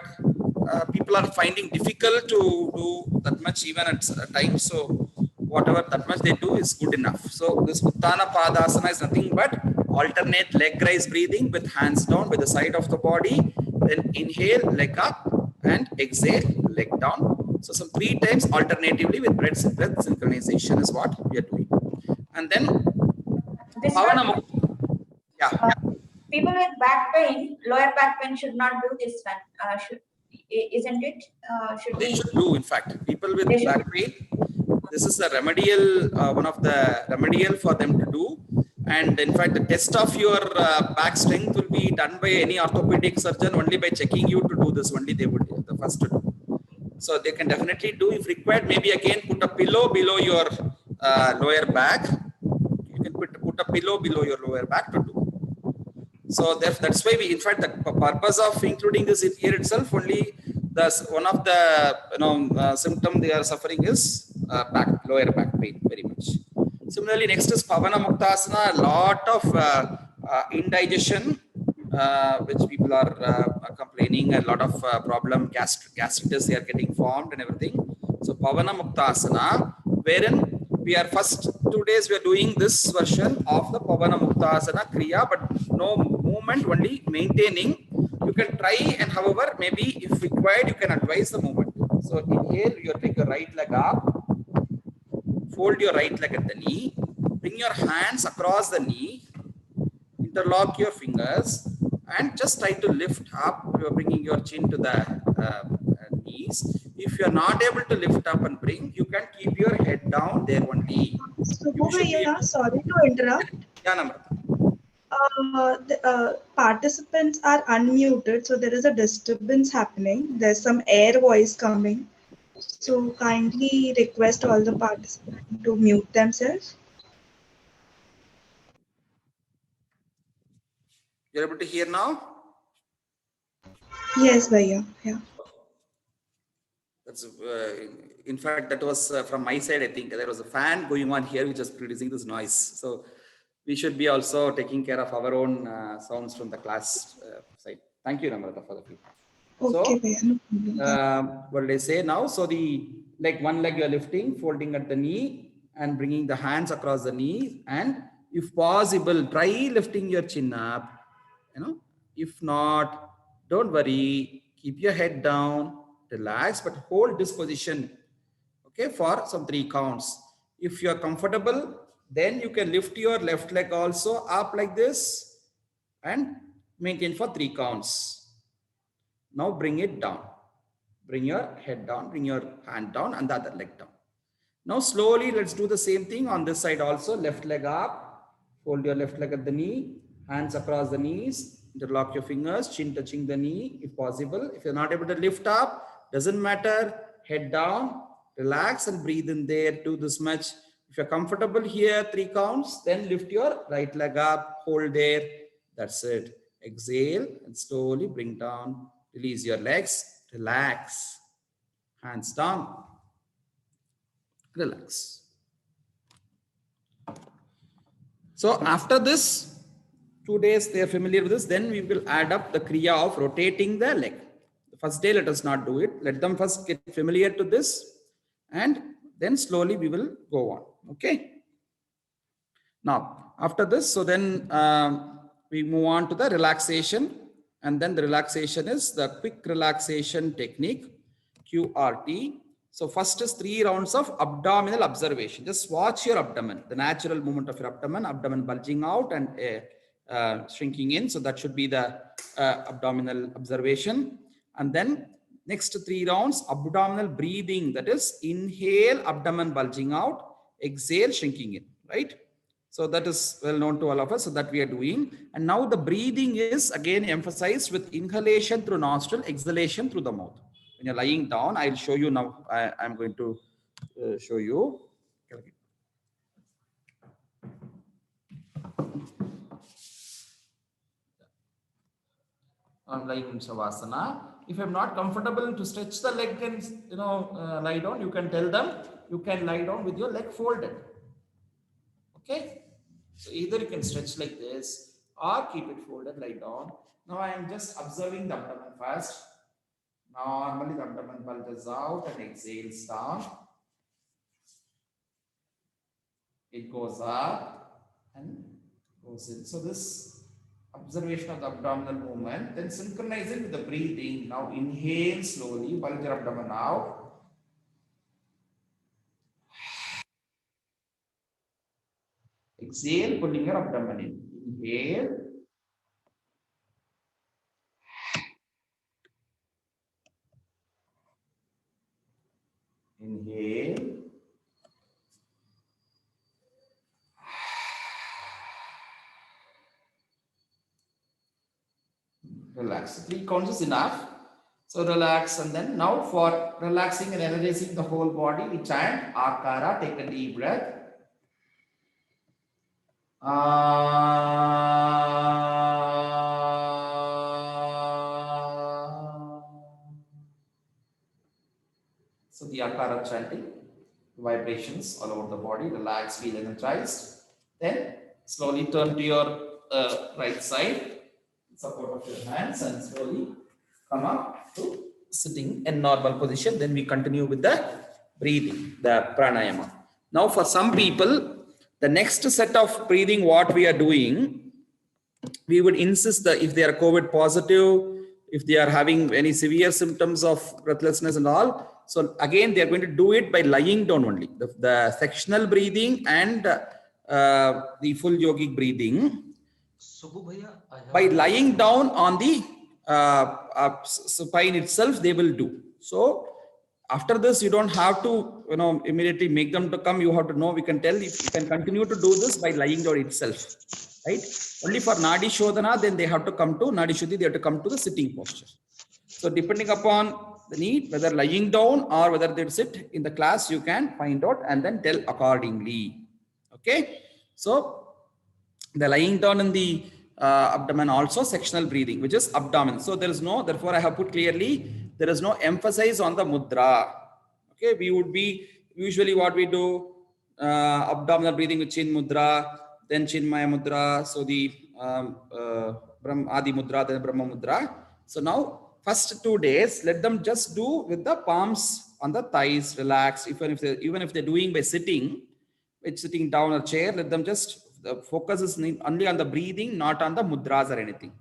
people are finding difficult to do that much even at times. So whatever that much they do is good enough. So this Uttana Padasana is nothing but alternate leg rise breathing with hands down by the side of the body. Then inhale, leg up, and exhale, leg down. So some 3 times alternatively with breath synchronization is what we are doing. And then This Bhavana one, Mukta. Yeah. people with back pain, lower back pain should not do this one. Isn't it? They should do, in fact. People with They should. back pain, this is a remedial, one of the remedial for them to do. And in fact, the test of your back strength will be done by any orthopedic surgeon only by checking you to do this. Only they would do the first to do. So they can definitely do, if required, maybe again put a pillow below your lower back. You can put a pillow below your lower back to do. So that's why we, in fact, the purpose of including this here itself, only one of the symptom they are suffering is lower back pain very much. Similarly, next is Pavana Muktasana. A lot of indigestion, which people are complaining, a lot of problem, gastritis they are getting formed and everything. So Pavana Muktasana, wherein we are first 2 days we are doing this version of the Pavana Muktasana Kriya, but no movement, only maintaining. You can try, and however, maybe if required, you can advise the movement. So inhale, you take your right leg up. Fold your right leg at the knee, bring your hands across the knee, interlock your fingers, and just try to lift up. You're bringing your chin to the knees. If you're not able to lift up and bring, you can keep your head down there only. Subbu Bhaiya, sorry to interrupt. Yeah, Namrata. The participants are unmuted, so there is a disturbance happening. There's some air voice coming. So kindly request all the participants to mute themselves. You're able to hear now? Yes, Bhaiya. Yeah. That's in fact, that was from my side. I think there was a fan going on here which was producing this noise. So we should be also taking care of our own sounds from the class side. Thank you, Namrata, for the feedback. Okay, So, Bhaiya, no problem. what did I say now? So the one leg you're lifting, folding at the knee and bringing the hands across the knee, and if possible, try lifting your chin up. If not, don't worry. Keep your head down, relax, but hold this position. Okay, for some 3 counts. If you're comfortable, then you can lift your left leg also up like this and maintain for 3 counts. Now bring it down. Bring your head down, bring your hand down and the other leg down. Now slowly let's do the same thing on this side also. Left leg up, hold your left leg at the knee, hands across the knees, interlock your fingers, chin touching the knee if possible. If you're not able to lift up, doesn't matter, head down, relax and breathe in there, do this much. If you're comfortable here, 3 counts, then lift your right leg up, hold there. That's it. Exhale and slowly bring down. Release your legs, relax. Hands down, relax. So after this, 2 days they are familiar with this, then we will add up the kriya of rotating the leg. The first day, let us not do it. Let them first get familiar to this and then slowly we will go on. Okay. Now, after this, so then we move on to the relaxation, and then the relaxation is the quick relaxation technique, QRT. So first is 3 rounds of abdominal observation. Just watch your abdomen, the natural movement of your abdomen bulging out and shrinking in. So that should be the abdominal observation. And then next 3 rounds, abdominal breathing, that is inhale, abdomen bulging out, exhale, shrinking in, right? So that is well known to all of us, so that we are doing. And now the breathing is again emphasized with inhalation through nostril, exhalation through the mouth. When you're lying down, I'll show you now. I'm going to show you. I'm lying in Shavasana. If I'm not comfortable to stretch the leg and lie down, you can tell them you can lie down with your leg folded. Okay, so either you can stretch like this or keep it folded, lie down. Now I am just observing the abdomen first. Normally the abdomen bulges out and exhales down. It goes up and goes in. So this observation of the abdominal movement, then synchronize it with the breathing. Now inhale slowly, bulge your abdomen out. Exhale, pulling your abdomen in. Inhale. Inhale. Relax. 3 counts is enough. So relax, and then now for relaxing and energizing the whole body, we chant Akara. Take a deep breath. So the Akara chanting, vibrations all over the body, relax, feel energized. Then slowly turn to your right side, support of your hands, and slowly come up to sitting in normal position. Then we continue with the breathing, the pranayama. Now for some people, the next set of breathing, what we are doing, we would insist that if they are COVID positive, if they are having any severe symptoms of breathlessness and all, so again, they are going to do it by lying down only. The sectional breathing and the full yogic breathing. Subbu Bhaiya, I have By lying down on the supine itself, they will do. So after this, you don't have to, immediately make them to come. You have to know, we can tell if you can continue to do this by lying down itself, right? Only for Nadi Shodhana, then they have to come to Nadi Shuddhi, they have to come to the sitting posture. So depending upon the need, whether lying down or whether they sit in the class, you can find out and then tell accordingly. Okay. So the lying down in the abdomen, also sectional breathing, which is abdomen. So there is no, therefore I have put clearly, there is no emphasis on the mudra. Okay. We would be usually what we do, abdominal breathing with chin mudra, then chinmaya mudra. So the Adi mudra, then Brahma mudra. So now first 2 days, let them just do with the palms on the thighs, relax. Even if they're doing by sitting, down or chair, let them just, the focus is only on the breathing, not on the mudras or anything.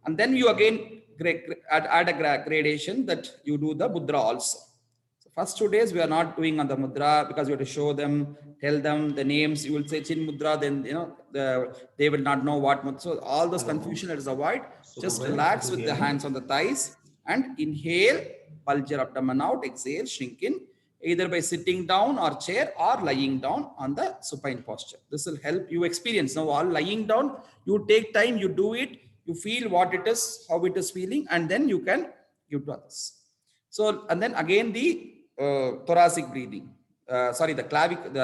And then you again add a gradation that you do the mudra also. So first 2 days we are not doing on the mudra because you have to show them, tell them the names. You will say chin mudra, then they will not know what mudra. So all those confusion, let us avoid. Just relax with the hands on the thighs and inhale, bulge your abdomen out, exhale, shrink in, either by sitting down or chair or lying down on the supine posture. This will help you experience. Now, all lying down, you take time, you do it, you feel what it is, how it is feeling, and then you can give to others. So, and then again the thoracic breathing, the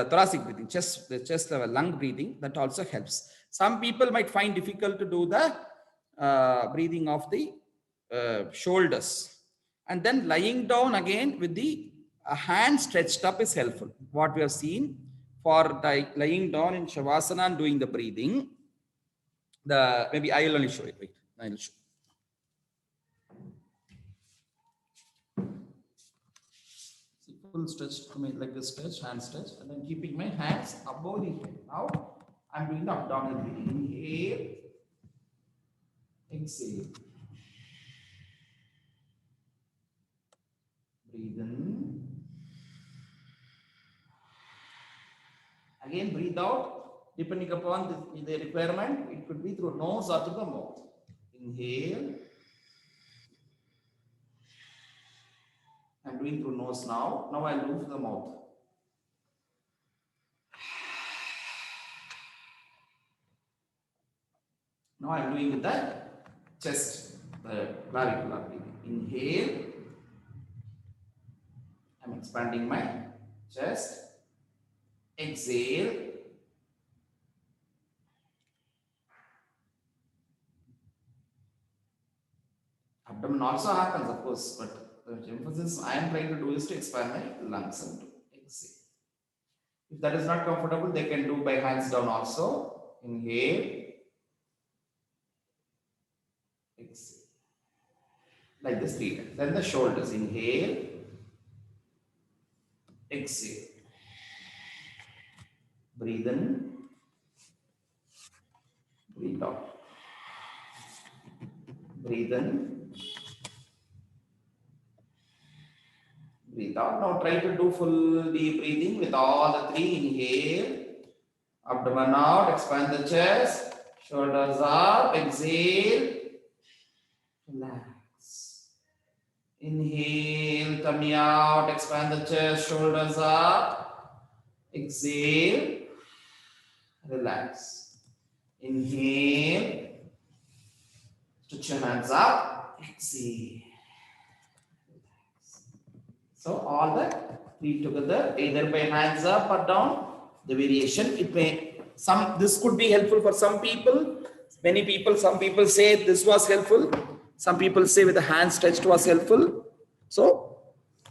thoracic breathing, the chest level, lung breathing, that also helps. Some people might find difficult to do the breathing of the shoulders. And then lying down again with the hand stretched up is helpful. What we have seen for lying down in Shavasana and doing the breathing, maybe I will only show it. Wait, I will show. Full stretch, like this stretch, hand stretch, and then keeping my hands above the head. Now I'm doing the abdominal breathing. Inhale, exhale. Breathe in. Again, breathe out. Depending upon the requirement, it could be through nose or through the mouth. Inhale. I'm doing through nose now. Now I'll do through the mouth. Now I'm doing with the chest, the clavicular breathing. Inhale. I'm expanding my chest. Exhale. Abdomen also happens, of course, but the emphasis I am trying to do is to expand my lungs and exhale. If that is not comfortable, they can do by hands down also. Inhale. Exhale. Like this 3 times. Then the shoulders. Inhale. Exhale. Breathe in. Breathe out. Breathe in. Breathe out. Now try to do full deep breathing with all the 3. Inhale. Abdomen out. Expand the chest. Shoulders up. Exhale. Relax. Inhale. Tummy out. Expand the chest. Shoulders up. Exhale. Relax. Inhale. Stretch your hands up. Exhale. So all the 3 together, either by hands up or down, the variation, this could be helpful for some people. Many people, some people say this was helpful. Some people say with the hand stretched was helpful. So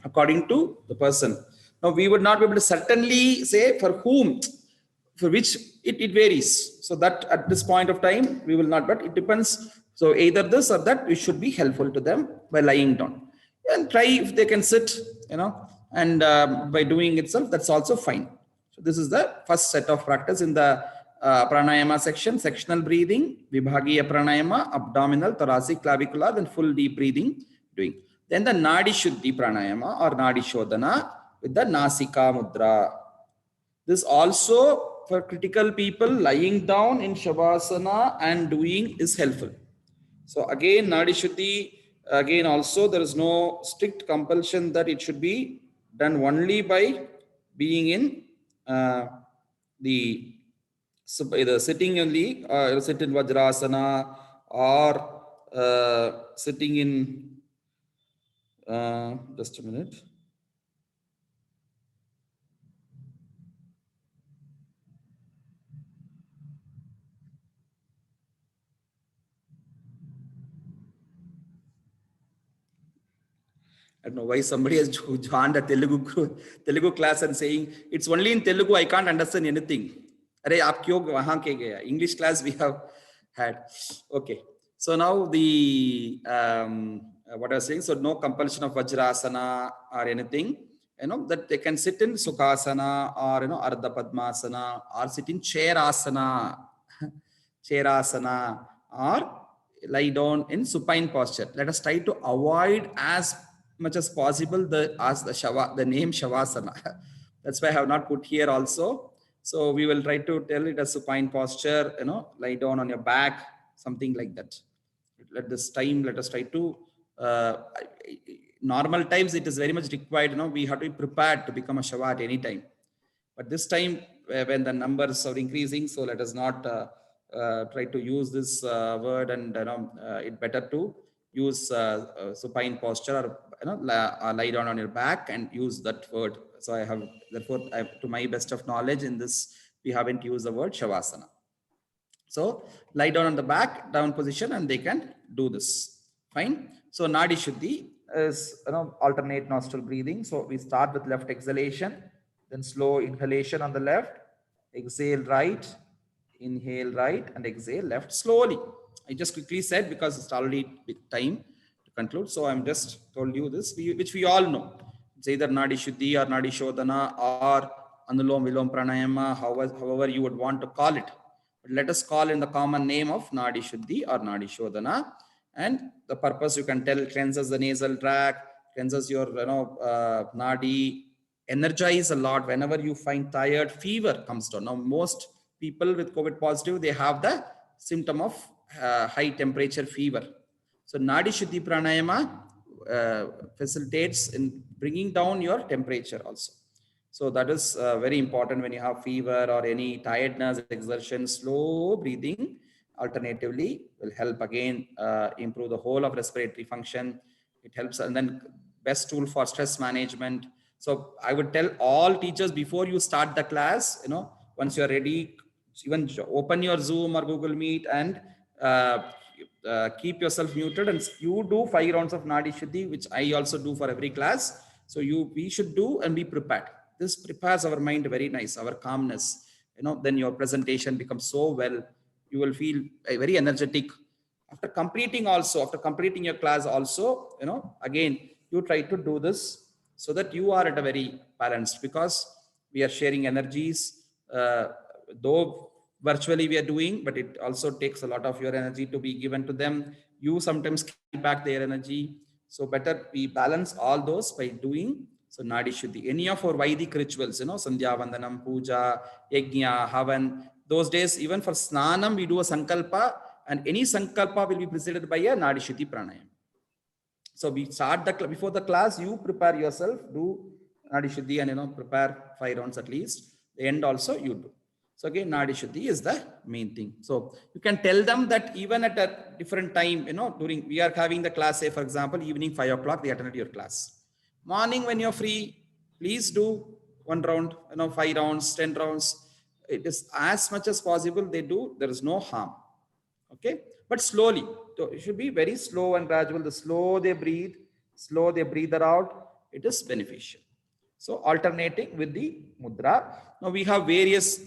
according to the person. Now we would not be able to certainly say for whom, for which it varies. So that at this point of time, we will not, but it depends. So either this or that, it should be helpful to them by lying down. And try if they can sit, and by doing itself, that's also fine. So this is the first set of practice in the pranayama section, sectional breathing, vibhagiya pranayama, abdominal, thoracic, clavicular, then full deep breathing doing. Then the Nadi Shuddhi pranayama or Nadi Shodhana with the Nasika mudra. This also for critical people, lying down in Shavasana and doing is helpful. So again, Nadi Shuddhi, again also there is no strict compulsion that it should be done only by being in the either sitting in the sit in Vajrasana or sitting in just a minute. I don't know why somebody has joined a Telugu class and saying it's only in Telugu. I can't understand anything. Arey, aap kyun wahan ke gaya? English class we have had. Okay. So now the what I was saying. So no compulsion of Vajrasana or anything. You know that they can sit in Sukhasana or Ardha Padmasana or sit in Chairasana, Chairasana or lie down in supine posture. Let us try to avoid as much as possible the name Shavasana. That's why I have not put here also. So we will try to tell it as supine posture, lie down on your back, something like that. Let us try to normal times it is very much required, we have to be prepared to become a Shava at any time. But this time when the numbers are increasing, so let us not try to use this word, and it better to use supine posture or lie down on your back and use that word. So I have, therefore, to my best of knowledge in this, we haven't used the word Shavasana. So lie down on the back, down position, and they can do this. Fine. So Nadi Shuddhi is alternate nostril breathing. So we start with left exhalation, then slow inhalation on the left, exhale right, inhale right, and exhale left slowly. I just quickly said because it's already time to conclude. So I'm just told you this, which we all know. It's either Nadi Shuddhi or Nadi Shodhana or Anulom Vilom Pranayama, however you would want to call it. But let us call in the common name of Nadi Shuddhi or Nadi Shodhana. And the purpose, you can tell, cleanses the nasal tract, cleanses your Nadi, energize a lot. Whenever you find tired, fever comes down. Now most people with COVID positive, they have the symptom of high temperature fever. So Nadi Shuddhi Pranayama facilitates in bringing down your temperature also. So that is very important when you have fever or any tiredness, exertion. Slow breathing alternatively will help again improve the whole of respiratory function. It helps, and then best tool for stress management. So I would tell all teachers, before you start the class, once you're ready, even open your Zoom or Google Meet and keep yourself muted, and you do 5 rounds of Nadi Shuddhi, which I also do for every class. So we should do and be prepared. This prepares our mind very nice, our calmness. Then your presentation becomes so well. You will feel very energetic. After completing your class also, again, you try to do this so that you are at a very balanced, because we are sharing energies, though virtually we are doing, but it also takes a lot of your energy to be given to them. You sometimes carry back their energy. So better we balance all those by doing. So Nadi Shuddhi, any of our Vedic rituals, Sandhya Vandanam, Puja, Yajna, Havan, those days, even for Snanam, we do a Sankalpa, and any Sankalpa will be preceded by a Nadi Shuddhi Pranayam. So we start before the class, you prepare yourself, do Nadi Shuddhi and, prepare 5 rounds at least. The end also you do. So again, Nadi Shuddhi is the main thing. So you can tell them that even at a different time, during, we are having the class, say for example, evening 5 o'clock, they attended your class. Morning when you're free, please do 1 round, 5 rounds, 10 rounds. It is as much as possible they do, there is no harm. Okay, but slowly. So it should be very slow and gradual. The slow they breathe out, it is beneficial. So alternating with the mudra. Now we have various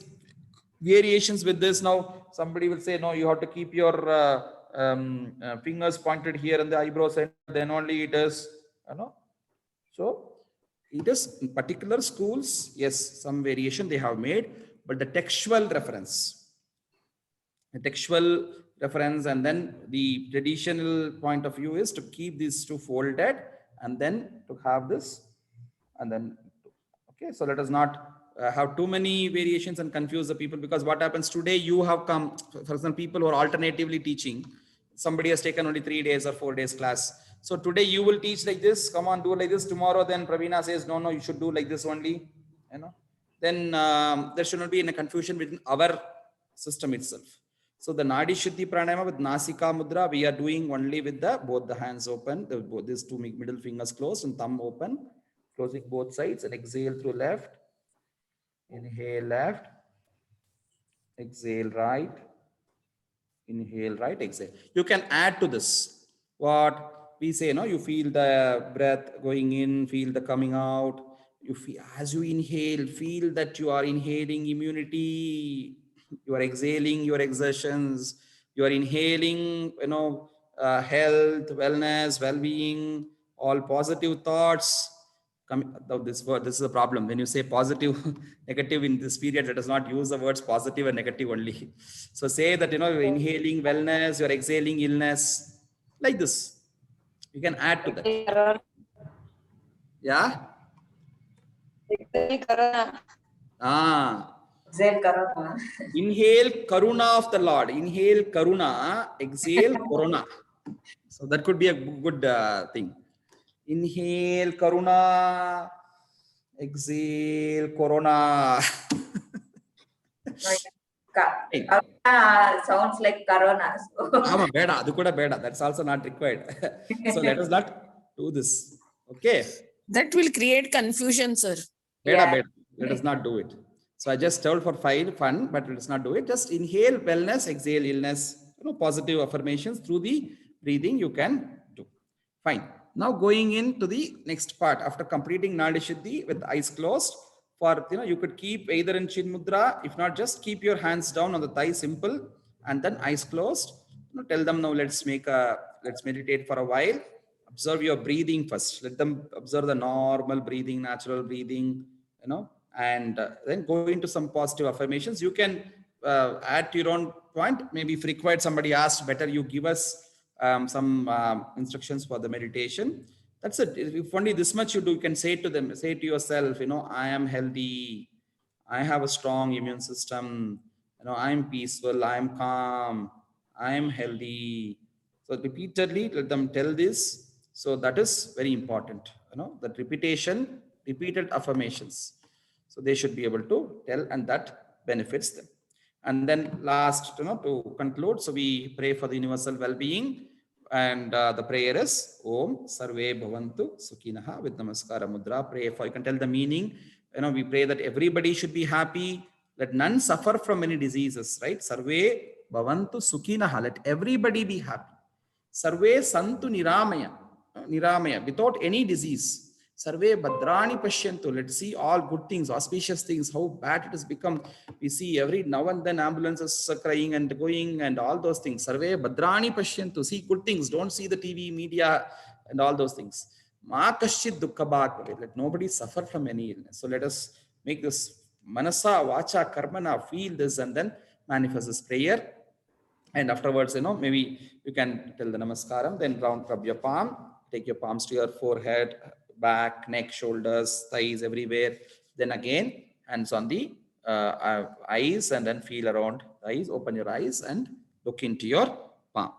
variations with this. Now somebody will say, no, you have to keep your fingers pointed here and the eyebrows, and then only it is, So it is in particular schools, yes, some variation they have made, but the textual reference, and then the traditional point of view is to keep these two folded and then to have this, and then, okay, so let us not have too many variations and confuse the people, because what happens today, you have come, for example, people who are alternatively teaching, somebody has taken only 3 days or 4 days class. So today you will teach like this, come on, do like this. Tomorrow then Pravina says, no, you should do like this only, then there should not be any confusion within our system itself. So the Nadi Shuddhi Pranayama with Nasika Mudra, we are doing only with both the hands open, these two middle fingers closed and thumb open, closing both sides, and exhale through left. Inhale left, exhale right, inhale right, exhale. You can add to this what we say, you feel the breath going in, feel the coming out. You feel, as you inhale, feel that you are inhaling immunity, you are exhaling your exertions, you are inhaling, health, wellness, well-being, all positive thoughts. This is a problem. When you say positive, negative in this period, let us not use the words positive and negative only. So say that, you're inhaling wellness, you're exhaling illness, like this. You can add to that. Yeah. Exhale Karuna. Inhale Karuna of the Lord. Inhale Karuna, exhale Corona. So that could be a good thing. Inhale Karuna, exhale Corona. Sounds like Corona. That's also not required. So let us not do this. Okay. That will create confusion, sir. Let us not do it. So I just told for fun, but let us not do it. Just inhale wellness, exhale illness, positive affirmations through the breathing you can do. Fine. Now going into the next part, after completing Nadi Shuddhi with eyes closed, you could keep either in Chin Mudra, if not, just keep your hands down on the thigh, simple, and then eyes closed. Tell them now, let's meditate for a while. Observe your breathing first. Let them observe the normal breathing, natural breathing, and then go into some positive affirmations. You can add to your own point. Maybe if required, somebody asked, better you give us some instructions for the meditation. That's it. If only this much you do, you can say to them, say to yourself, I am healthy. I have a strong immune system. I'm peaceful. I'm calm. I'm healthy. So repeatedly, let them tell this. So that is very important, that repetition, repeated affirmations. So they should be able to tell, and that benefits them. And then last, to conclude, so we pray for the universal well-being, and the prayer is Om Sarve Bhavantu Sukhinaha with Namaskara Mudra. Pray for, you can tell the meaning. We pray that everybody should be happy, let none suffer from any diseases, right? Sarve Bhavantu Sukhinaha, let everybody be happy. Sarve Santu Niramaya, without any disease. Sarve Bhadrani Pashyantu, let's see all good things, auspicious things, how bad it has become. We see every now and then ambulances are crying and going and all those things. Sarve Bhadrani Pashyantu, see good things, don't see the TV, media and all those things. Ma Kashchit Dukkha Bhat, let nobody suffer from any illness. So let us make this Manasa, Vacha, Karmana, feel this and then manifest this prayer. And afterwards, maybe you can tell the Namaskaram, then rub your palm, take your palms to your forehead, back, neck, shoulders, thighs, everywhere. Then again, hands on the eyes, and then feel around the eyes. Open your eyes and look into your palm.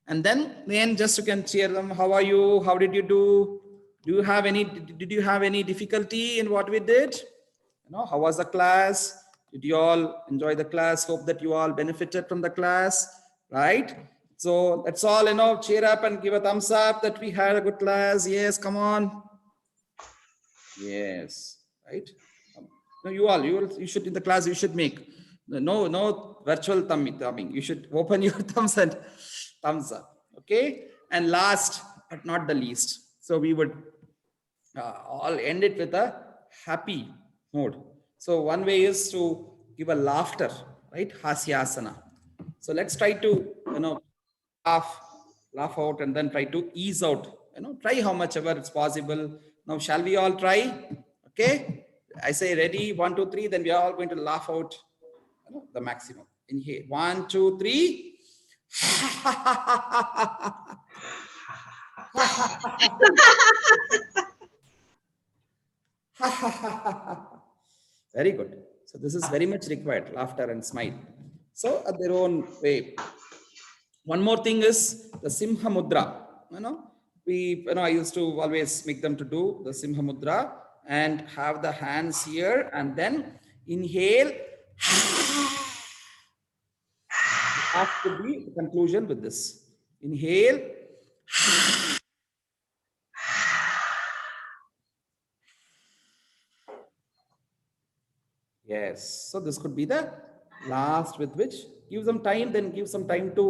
And then just you can cheer them. How are you? How did you do? Did you have any difficulty in what we did? How was the class? Did you all enjoy the class? Hope that you all benefited from the class, right? So that's all, cheer up and give a thumbs up that we had a good class. Yes, come on. Yes, right. No, you should, in the class, you should make no virtual thumbing. You should open your thumbs and thumbs up. Okay. And last but not the least, so we would all end it with a happy mode. So one way is to give a laughter, right? Hasyasana. So let's try to, laugh out and then try to ease out, try how much ever it's possible. Now, shall we all try? Okay. I say ready, 1, 2, 3, then we are all going to laugh out the maximum. Inhale, 1, 2, 3. Very good. So this is very much required, laughter and smile. So at their own way. One more thing is the Simha Mudra. I used to always make them to do the Simha Mudra and have the hands here and then inhale. Have to be the conclusion with this. Inhale. Yes. So this could be the last with which give them time, then give some time to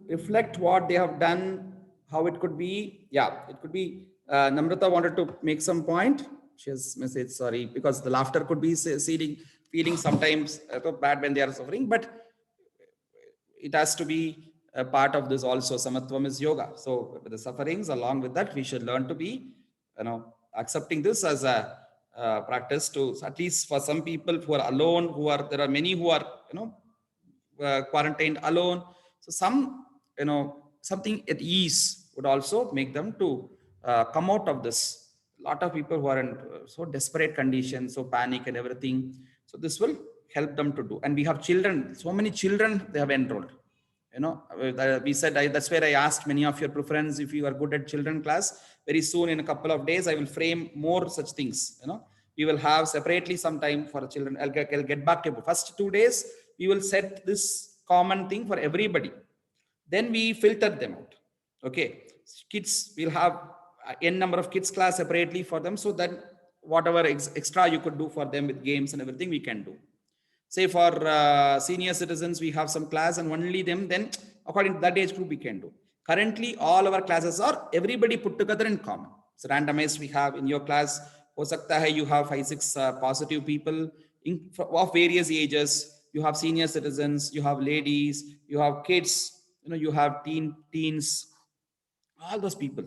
reflect what they have done, how it could be. Yeah, it could be. Namrata wanted to make some point. She has message, sorry, because the laughter could be feeling sometimes bad when they are suffering, but it has to be a part of this also. Samatvam is yoga. So with the sufferings, along with that, we should learn to be, accepting this as a practice to, at least for some people who are alone, there are many who are, quarantined alone. So something at ease would also make them to come out of this. A lot of people who are in so desperate conditions, so panic and everything. So this will help them to do. And we have children, so many children they have enrolled. We said, that's where I asked many of your preference, if you are good at children class, very soon in a couple of days, I will frame more such things. We will have separately some time for children. I'll get back to you. First 2 days, we will set this common thing for everybody. Then we filter them out. Okay. Kids, we'll have n number of kids class separately for them. So that whatever extra you could do for them with games and everything, we can do. Say for senior citizens, we have some class and only them, then according to that age group, we can do. Currently, all our classes are everybody put together in common. So randomized, we have in your class, ho sakta hai you have 5-6 positive people of various ages. You have senior citizens, you have ladies, you have kids, you have teens, all those people.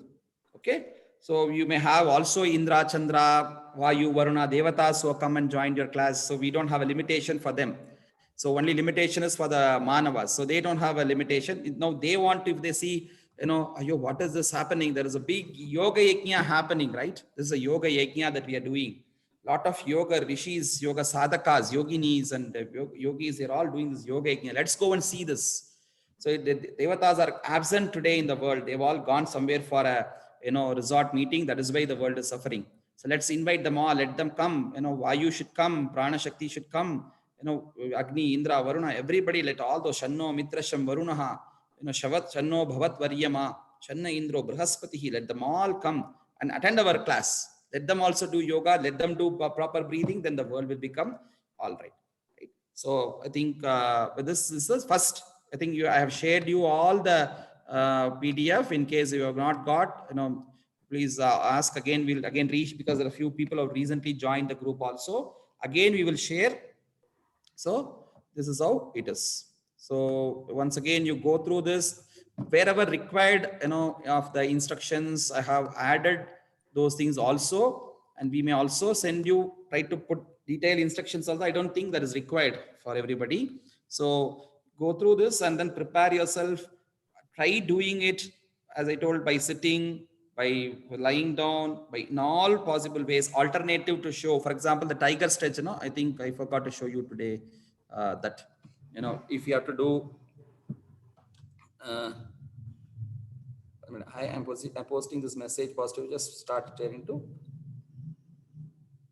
Okay. So you may have also Indra, Chandra, Vayu, Varuna, Devatas who have come and joined your class. So we don't have a limitation for them. So only limitation is for the Manavas. So they don't have a limitation. Now they want, if they see, what is this happening? There is a big yoga yajna happening, right? This is a yoga yajna that we are doing. Lot of yoga rishis, yoga sadhakas, yoginis and yogis, they're all doing this yoga yajna. Let's go and see this. So the Devatas are absent today in the world. They've all gone somewhere for a resort meeting. That is why the world is suffering. So let's invite them all. Let them come. Vayu should come. Prana Shakti should come. Agni, Indra, Varuna, everybody. Let all those Shanno, Mitrasham, Varunaha, Shavat, Shanno, Bhavat, Varyama, Shanna, Indro, Brahaspatihi. Let them all come and attend our class. Let them also do yoga. Let them do proper breathing. Then the world will become all right. So I think this is the first. I think I have shared you all the PDF. In case you have not got, please ask again. We'll again reach, because there are a few people who have recently joined the group also. Again, we will share. So this is how it is. So once again, you go through this wherever required, of the instructions. I have added those things also, and we may also send you, try to put detailed instructions also. I don't think that is required for everybody. So go through this and then prepare yourself. Try doing it, as I told, by sitting, by lying down, by in all possible ways. Alternative to show, for example, the tiger stretch. I think I forgot to show you today that, if you have to do. I'm posting this message positive. Just start sharing to.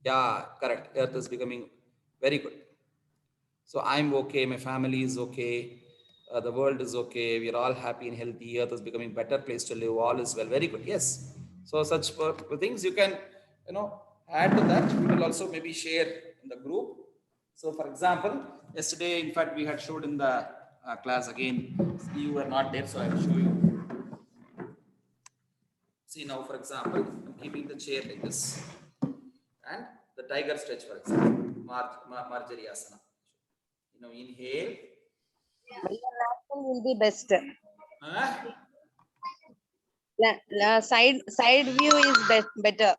Yeah, correct. Earth is becoming very good. So I'm okay. My family is okay. The world is okay. We are all happy and healthy. Earth is becoming a better place to live. All is well. Very good. Yes. So such things you can, add to that. We will also maybe share in the group. So for example, yesterday, in fact, we had showed in the class again. You were not there, so I will show you. See now, for example, I'm keeping the chair like this. And the tiger stretch, for example, Marjari Asana. Inhale. Will be best. Side view is better.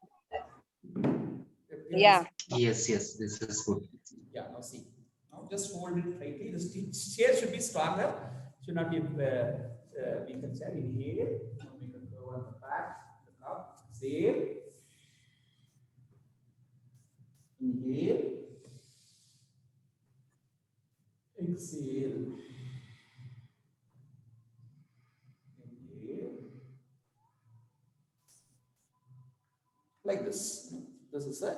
Yeah. Yes, this is good. Yeah, now see. Now just hold it tightly. The chair should be stronger. Should not be weakened. Inhale. Now make a curve on the back, the cup. Exhale. Inhale. exhale. Like this. This is a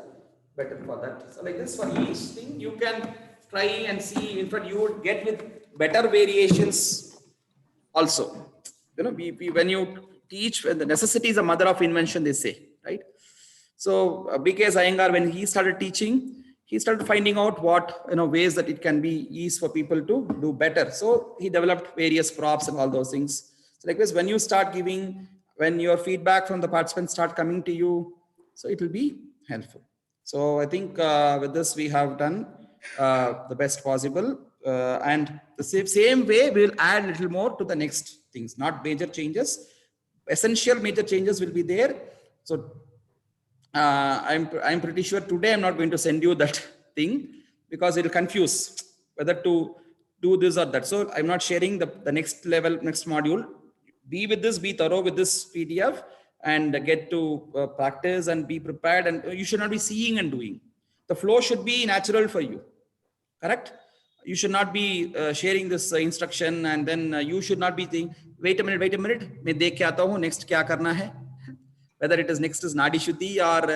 better for that. So like this, for each thing you can try and see. In fact, you would get with better variations also. You know, when you teach, when the necessity is the mother of invention, they say, right? So B.K. Iyengar, when he started teaching, he started finding out what, you know, ways that it can be easy for people to do better. So he developed various props and all those things. So like this, when you start giving, when your feedback from the participants start coming to you, so it will be helpful. So I think with this we have done the best possible, and the same way we will add a little more to the next things, not major changes. Essential major changes will be there. So I'm pretty sure today I'm not going to send you that thing because it will confuse whether to do this or that. So I'm not sharing the next level, next module. Be with this, be thorough with this PDF and get to practice and be prepared. And you should not be seeing and doing. The flow should be natural for you. Correct? You should not be sharing this instruction and then you should not be thinking, wait a minute, मैं देख के आता हूँ, next क्या करना है? Whether it is next is Nadi Shuddhi or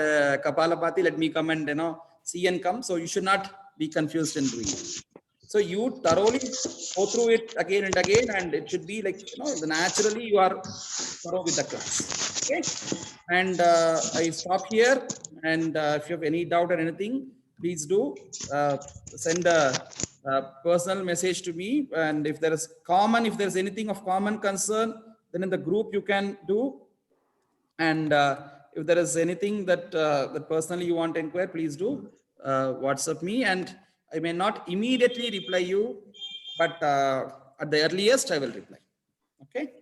Kapalabhati, let me come and, you know, see and come. So you should not be confused in doing it. So you thoroughly go through it again and again, and it should be like, you know, naturally you are thorough with the class. Okay. And I stop here. And if you have any doubt or anything, please do send a personal message to me. And if there is if there's anything of common concern, then in the group you can do. And if there is anything that that personally you want to inquire, please do WhatsApp me, and I may not immediately reply you, but at the earliest I will reply. Okay.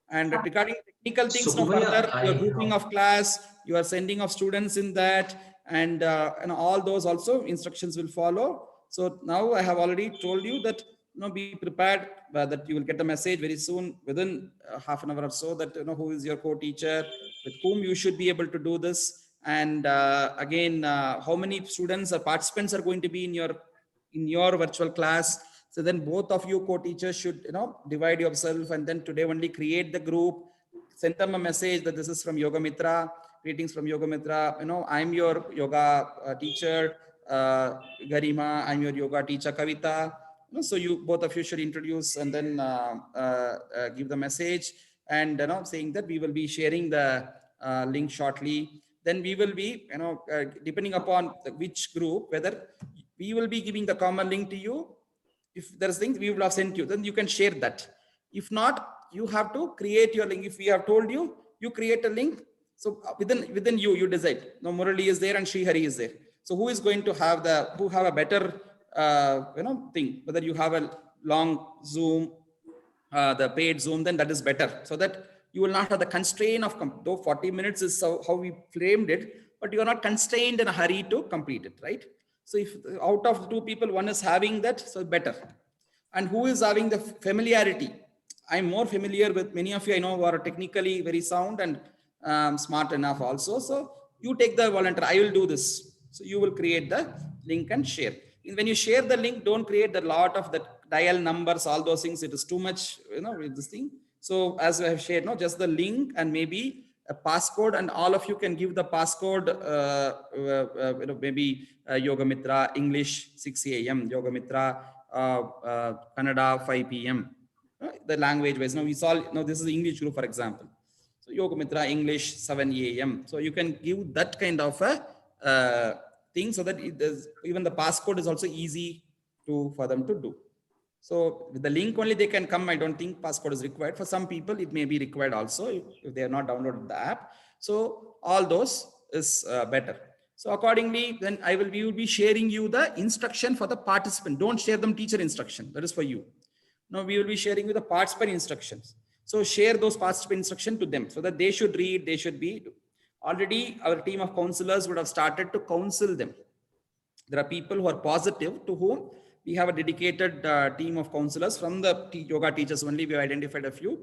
And regarding technical things, So, no further, I your grouping of class, you are sending of students in that, and all those also instructions will follow. So now I have already told you that, you know, be prepared that you will get the message very soon, within half an hour or so, that, you know, who is your co-teacher, with whom you should be able to do this. And again, how many students or participants are going to be in your virtual class. So then both of you co-teachers should, you know, divide yourself, and then today only create the group, send them a message that this is from Yoga Mitra, greetings from Yoga Mitra, you know, I'm your yoga teacher, Garima, I'm your yoga teacher, Kavita. You know, so you, both of you should introduce and then give the message, and, you know, saying that we will be sharing the link shortly. Then we will be, you know, depending upon which group, whether we will be giving the common link to you. If there's things we will have sent you, then you can share that. If not, you have to create your link. If we have told you, you create a link. So within you decide. No, Murali is there and Srihari is there. So who is going to have a better you know, thing? Whether you have a long Zoom, the paid Zoom, then that is better. So that you will not have the constraint of, though 40 minutes is how we framed it, but you are not constrained in a hurry to complete it, right? So if out of the two people, one is having that, so better. And who is having the familiarity? I'm more familiar with many of you, I know, who are technically very sound and smart enough also. So you take the volunteer, I will do this. So you will create the link and share. When you share the link, don't create a lot of the dial numbers, all those things. It is too much, you know, with this thing. So as I have shared, no, just the link and maybe a passcode, and all of you can give the passcode, you know, maybe Yoga Mitra English 6 a.m., Yoga Mitra Kannada 5 p.m. The language wise. Now we saw, now this is the English group, for example. So Yoga Mitra English 7 a.m. So you can give that kind of a thing, so that even the passcode is also easy for them to do. So with the link only they can come. I don't think passcode is required. For some people, it may be required also if they have not downloaded the app. So all those is better. So accordingly, then we will be sharing you the instruction for the participant. Don't share them teacher instruction. That is for you. Now we will be sharing you the participant instructions. So share those participant instruction to them, so that they should read, they should be. Already our team of counselors would have started to counsel them. There are people who are positive, to whom we have a dedicated team of counselors from the yoga teachers only. We have identified a few.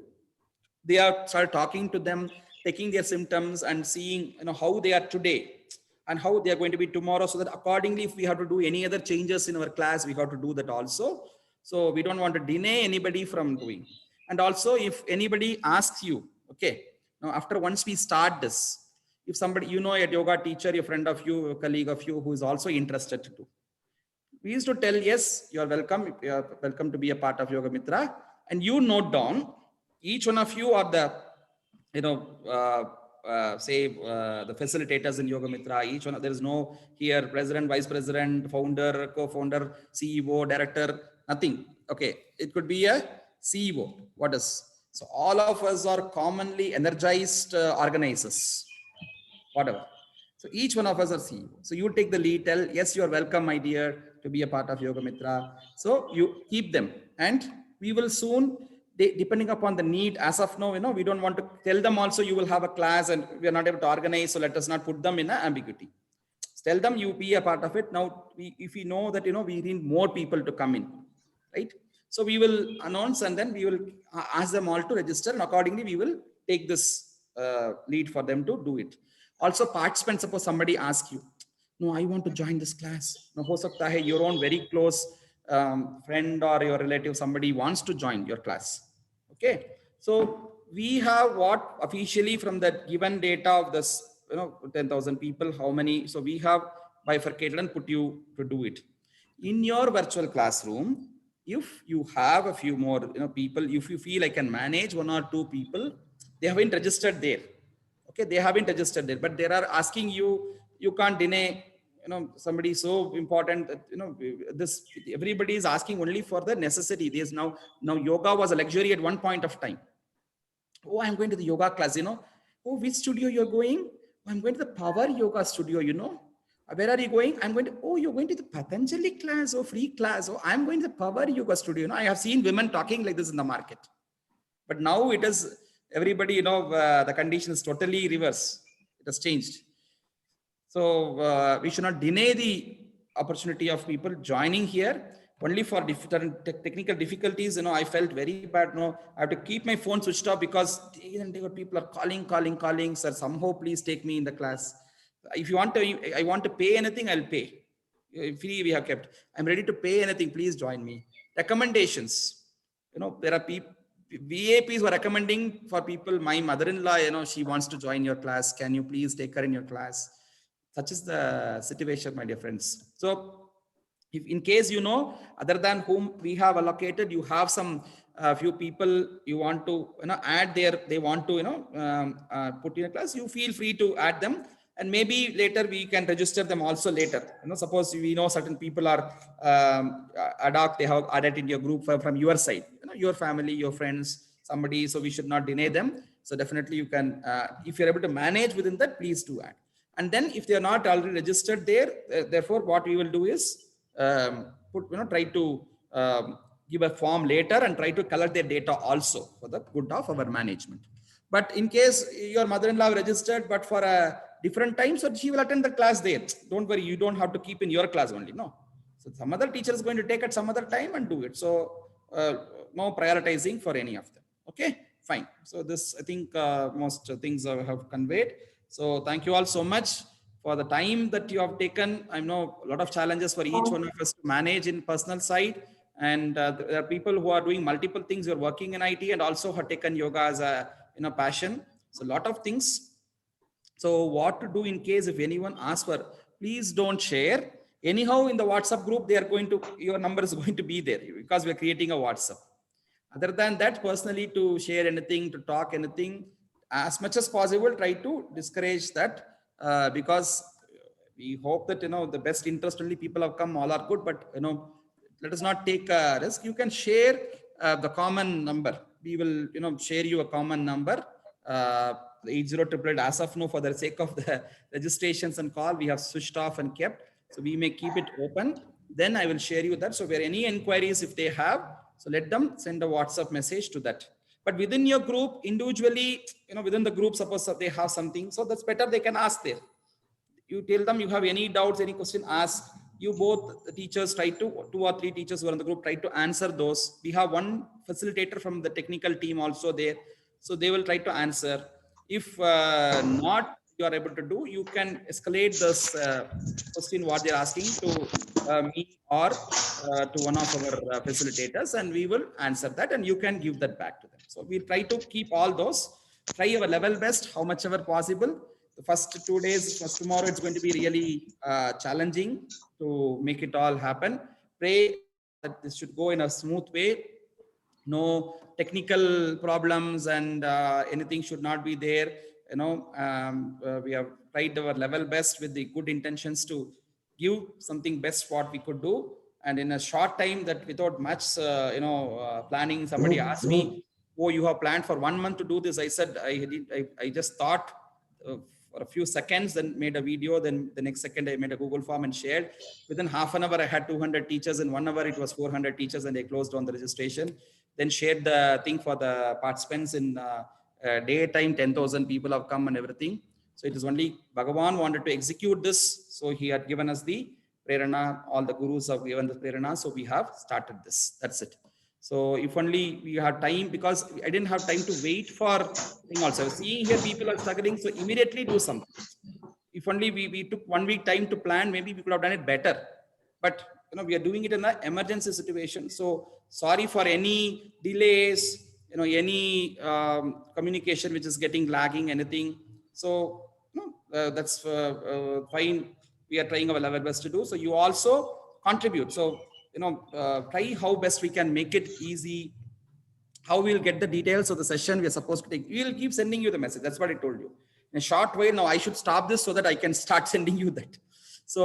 They are started talking to them, taking their symptoms and seeing, you know, how they are today and how they are going to be tomorrow, so that accordingly, if we have to do any other changes in our class, we have to do that also. So we don't want to deny anybody from doing. And also if anybody asks you, okay, now after once we start this, if somebody, you know, a yoga teacher, a friend of you, a colleague of you who is also interested to do, we used to tell, yes, you are welcome. You are welcome to be a part of Yoga Mitra. And you note down, each one of you are the, you know, the facilitators in Yoga Mitra. Each one, there is no here president, vice president, founder, co-founder, CEO, director, nothing. Okay, it could be a CEO. What is? So all of us are commonly energized organizers, whatever. So each one of us are CEO. So you take the lead, tell, yes, you are welcome, my dear, to be a part of Yoga Mitra. So you keep them, and we will soon, depending upon the need, as of now, you know, we don't want to tell them also you will have a class and we are not able to organize. So let us not put them in an ambiguity. Tell them you be a part of it. Now, if we know that, you know, we need more people to come in, right? So we will announce and then we will ask them all to register, and accordingly we will take this lead for them to do it. Also participants, suppose somebody asks you, no, I want to join this class. No, ho sakta hai your own very close friend or your relative, somebody wants to join your class. Okay. So we have what officially from the given data of this, you know, 10,000 people, how many, so we have bifurcated and put you to do it. In your virtual classroom, if you have a few more, you know, people, if you feel I can manage 1 or 2 people, they haven't registered there. Okay, they haven't registered there, but they are asking you, you can't deny, you know, somebody so important that, you know, this, everybody is asking only for the necessity. There's now yoga was a luxury at one point of time. Oh, I'm going to the yoga class, you know. Oh, which studio you're going? Oh, I'm going to the Power Yoga studio, you know. Where are you going? I'm going to, oh, you're going to the Patanjali class or free class. Oh, I'm going to the Power Yoga studio. You know, I have seen women talking like this in the market, but now it is, everybody, you know, the condition is totally reverse. It has changed. So we should not deny the opportunity of people joining here only for different technical difficulties. You know, I felt very bad. No, I have to keep my phone switched off because people are calling. Sir, somehow please take me in the class. If you want to, I want to pay anything, I'll pay. Free we have kept. I'm ready to pay anything. Please join me. Recommendations. You know, there are people. VAPs were recommending for people, my mother-in-law, you know, she wants to join your class. Can you please take her in your class? Such is the situation, my dear friends. So if in case, you know, other than whom we have allocated, you have some few people you want to, you know, add there, they want to, you know, put in a class, you feel free to add them. And maybe later we can register them also later. You know, suppose we know certain people are ad hoc, they have added in your group from your side, you know, your family, your friends, somebody. So we should not deny them. So definitely you can, if you're able to manage within that, please do add. And then if they are not already registered there, therefore what we will do is try to give a form later and try to collect their data also for the good of our management. But in case your mother-in-law registered, but for a different time, so she will attend the class there. Don't worry, you don't have to keep in your class only. No. So some other teacher is going to take at some other time and do it. So no prioritizing for any of them. Okay, fine. So this, I think most things I have conveyed. So thank you all so much for the time that you have taken. I know a lot of challenges for each one of us to manage in personal side. And there are people who are doing multiple things. You're working in IT and also have taken yoga as a passion. So a lot of things. So what to do in case if anyone asks for, please don't share. Anyhow, in the WhatsApp group, they are going to, your number is going to be there because we're creating a WhatsApp. Other than that, personally to share anything, to talk anything, as much as possible, try to discourage that because we hope that, you know, the best interest only people have come, all are good, but, you know, let us not take a risk. You can share the common number. We will, you know, share you a common number, 8088 as of now, for the sake of the registrations and call, we have switched off and kept. So we may keep it open. Then I will share you that. So where any inquiries, if they have, so let them send a WhatsApp message to that. But within your group, individually, you know, within the group, suppose they have something, so that's better, they can ask there. You tell them you have any doubts, any question, ask. You both the teachers try to, 2 or 3 teachers who are in the group, try to answer those. We have one facilitator from the technical team also there. So they will try to answer. If not you are able to do, you can escalate this question what they're asking to me or to one of our facilitators, and we will answer that, and you can give that back to them. So we try to keep all those, try our level best, how much ever possible. The first 2 days, first tomorrow, it's going to be really challenging to make it all happen. Pray that this should go in a smooth way. No technical problems and anything should not be there. You know, we have tried our level best with the good intentions to give something best what we could do. And in a short time, that without much, planning, somebody asked me, "Oh, you have planned for 1 month to do this." I said, I just thought for a few seconds, then made a video. Then the next second, I made a Google form and shared. Within half an hour, I had 200 teachers. In 1 hour, it was 400 teachers, and they closed on the registration. Then shared the thing for the participants in daytime. 10,000 people have come and everything. So it is only Bhagavan wanted to execute this. So he had given us the prerana. All the gurus have given the prerana. So we have started this. That's it. So if only we had time, because I didn't have time to wait for thing also. Seeing here people are struggling, so immediately do something. If only we took 1 week time to plan, maybe we could have done it better. But you know, we are doing it in an emergency situation. So sorry for any delays, you know, any communication which is getting lagging, anything. So that's fine. We are trying our level best to do. So you also contribute. So you know, try how best we can make it easy. How we'll get the details of the session we are supposed to take. We'll keep sending you the message. That's what I told you. In a short way, now I should stop this so that I can start sending you that. So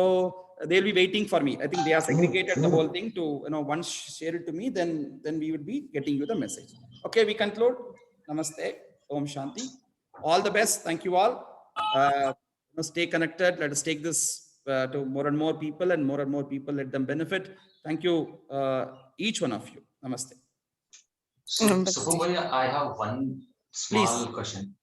they'll be waiting for me. I think they have segregated the whole thing to, you know, once share it to me, then we would be getting you the message. Okay, we conclude. Namaste. Om Shanti. All the best. Thank you all. Stay connected. Let us take this to more and more people, and more people, let them benefit. Thank you, each one of you. Namaste. So I have one small question.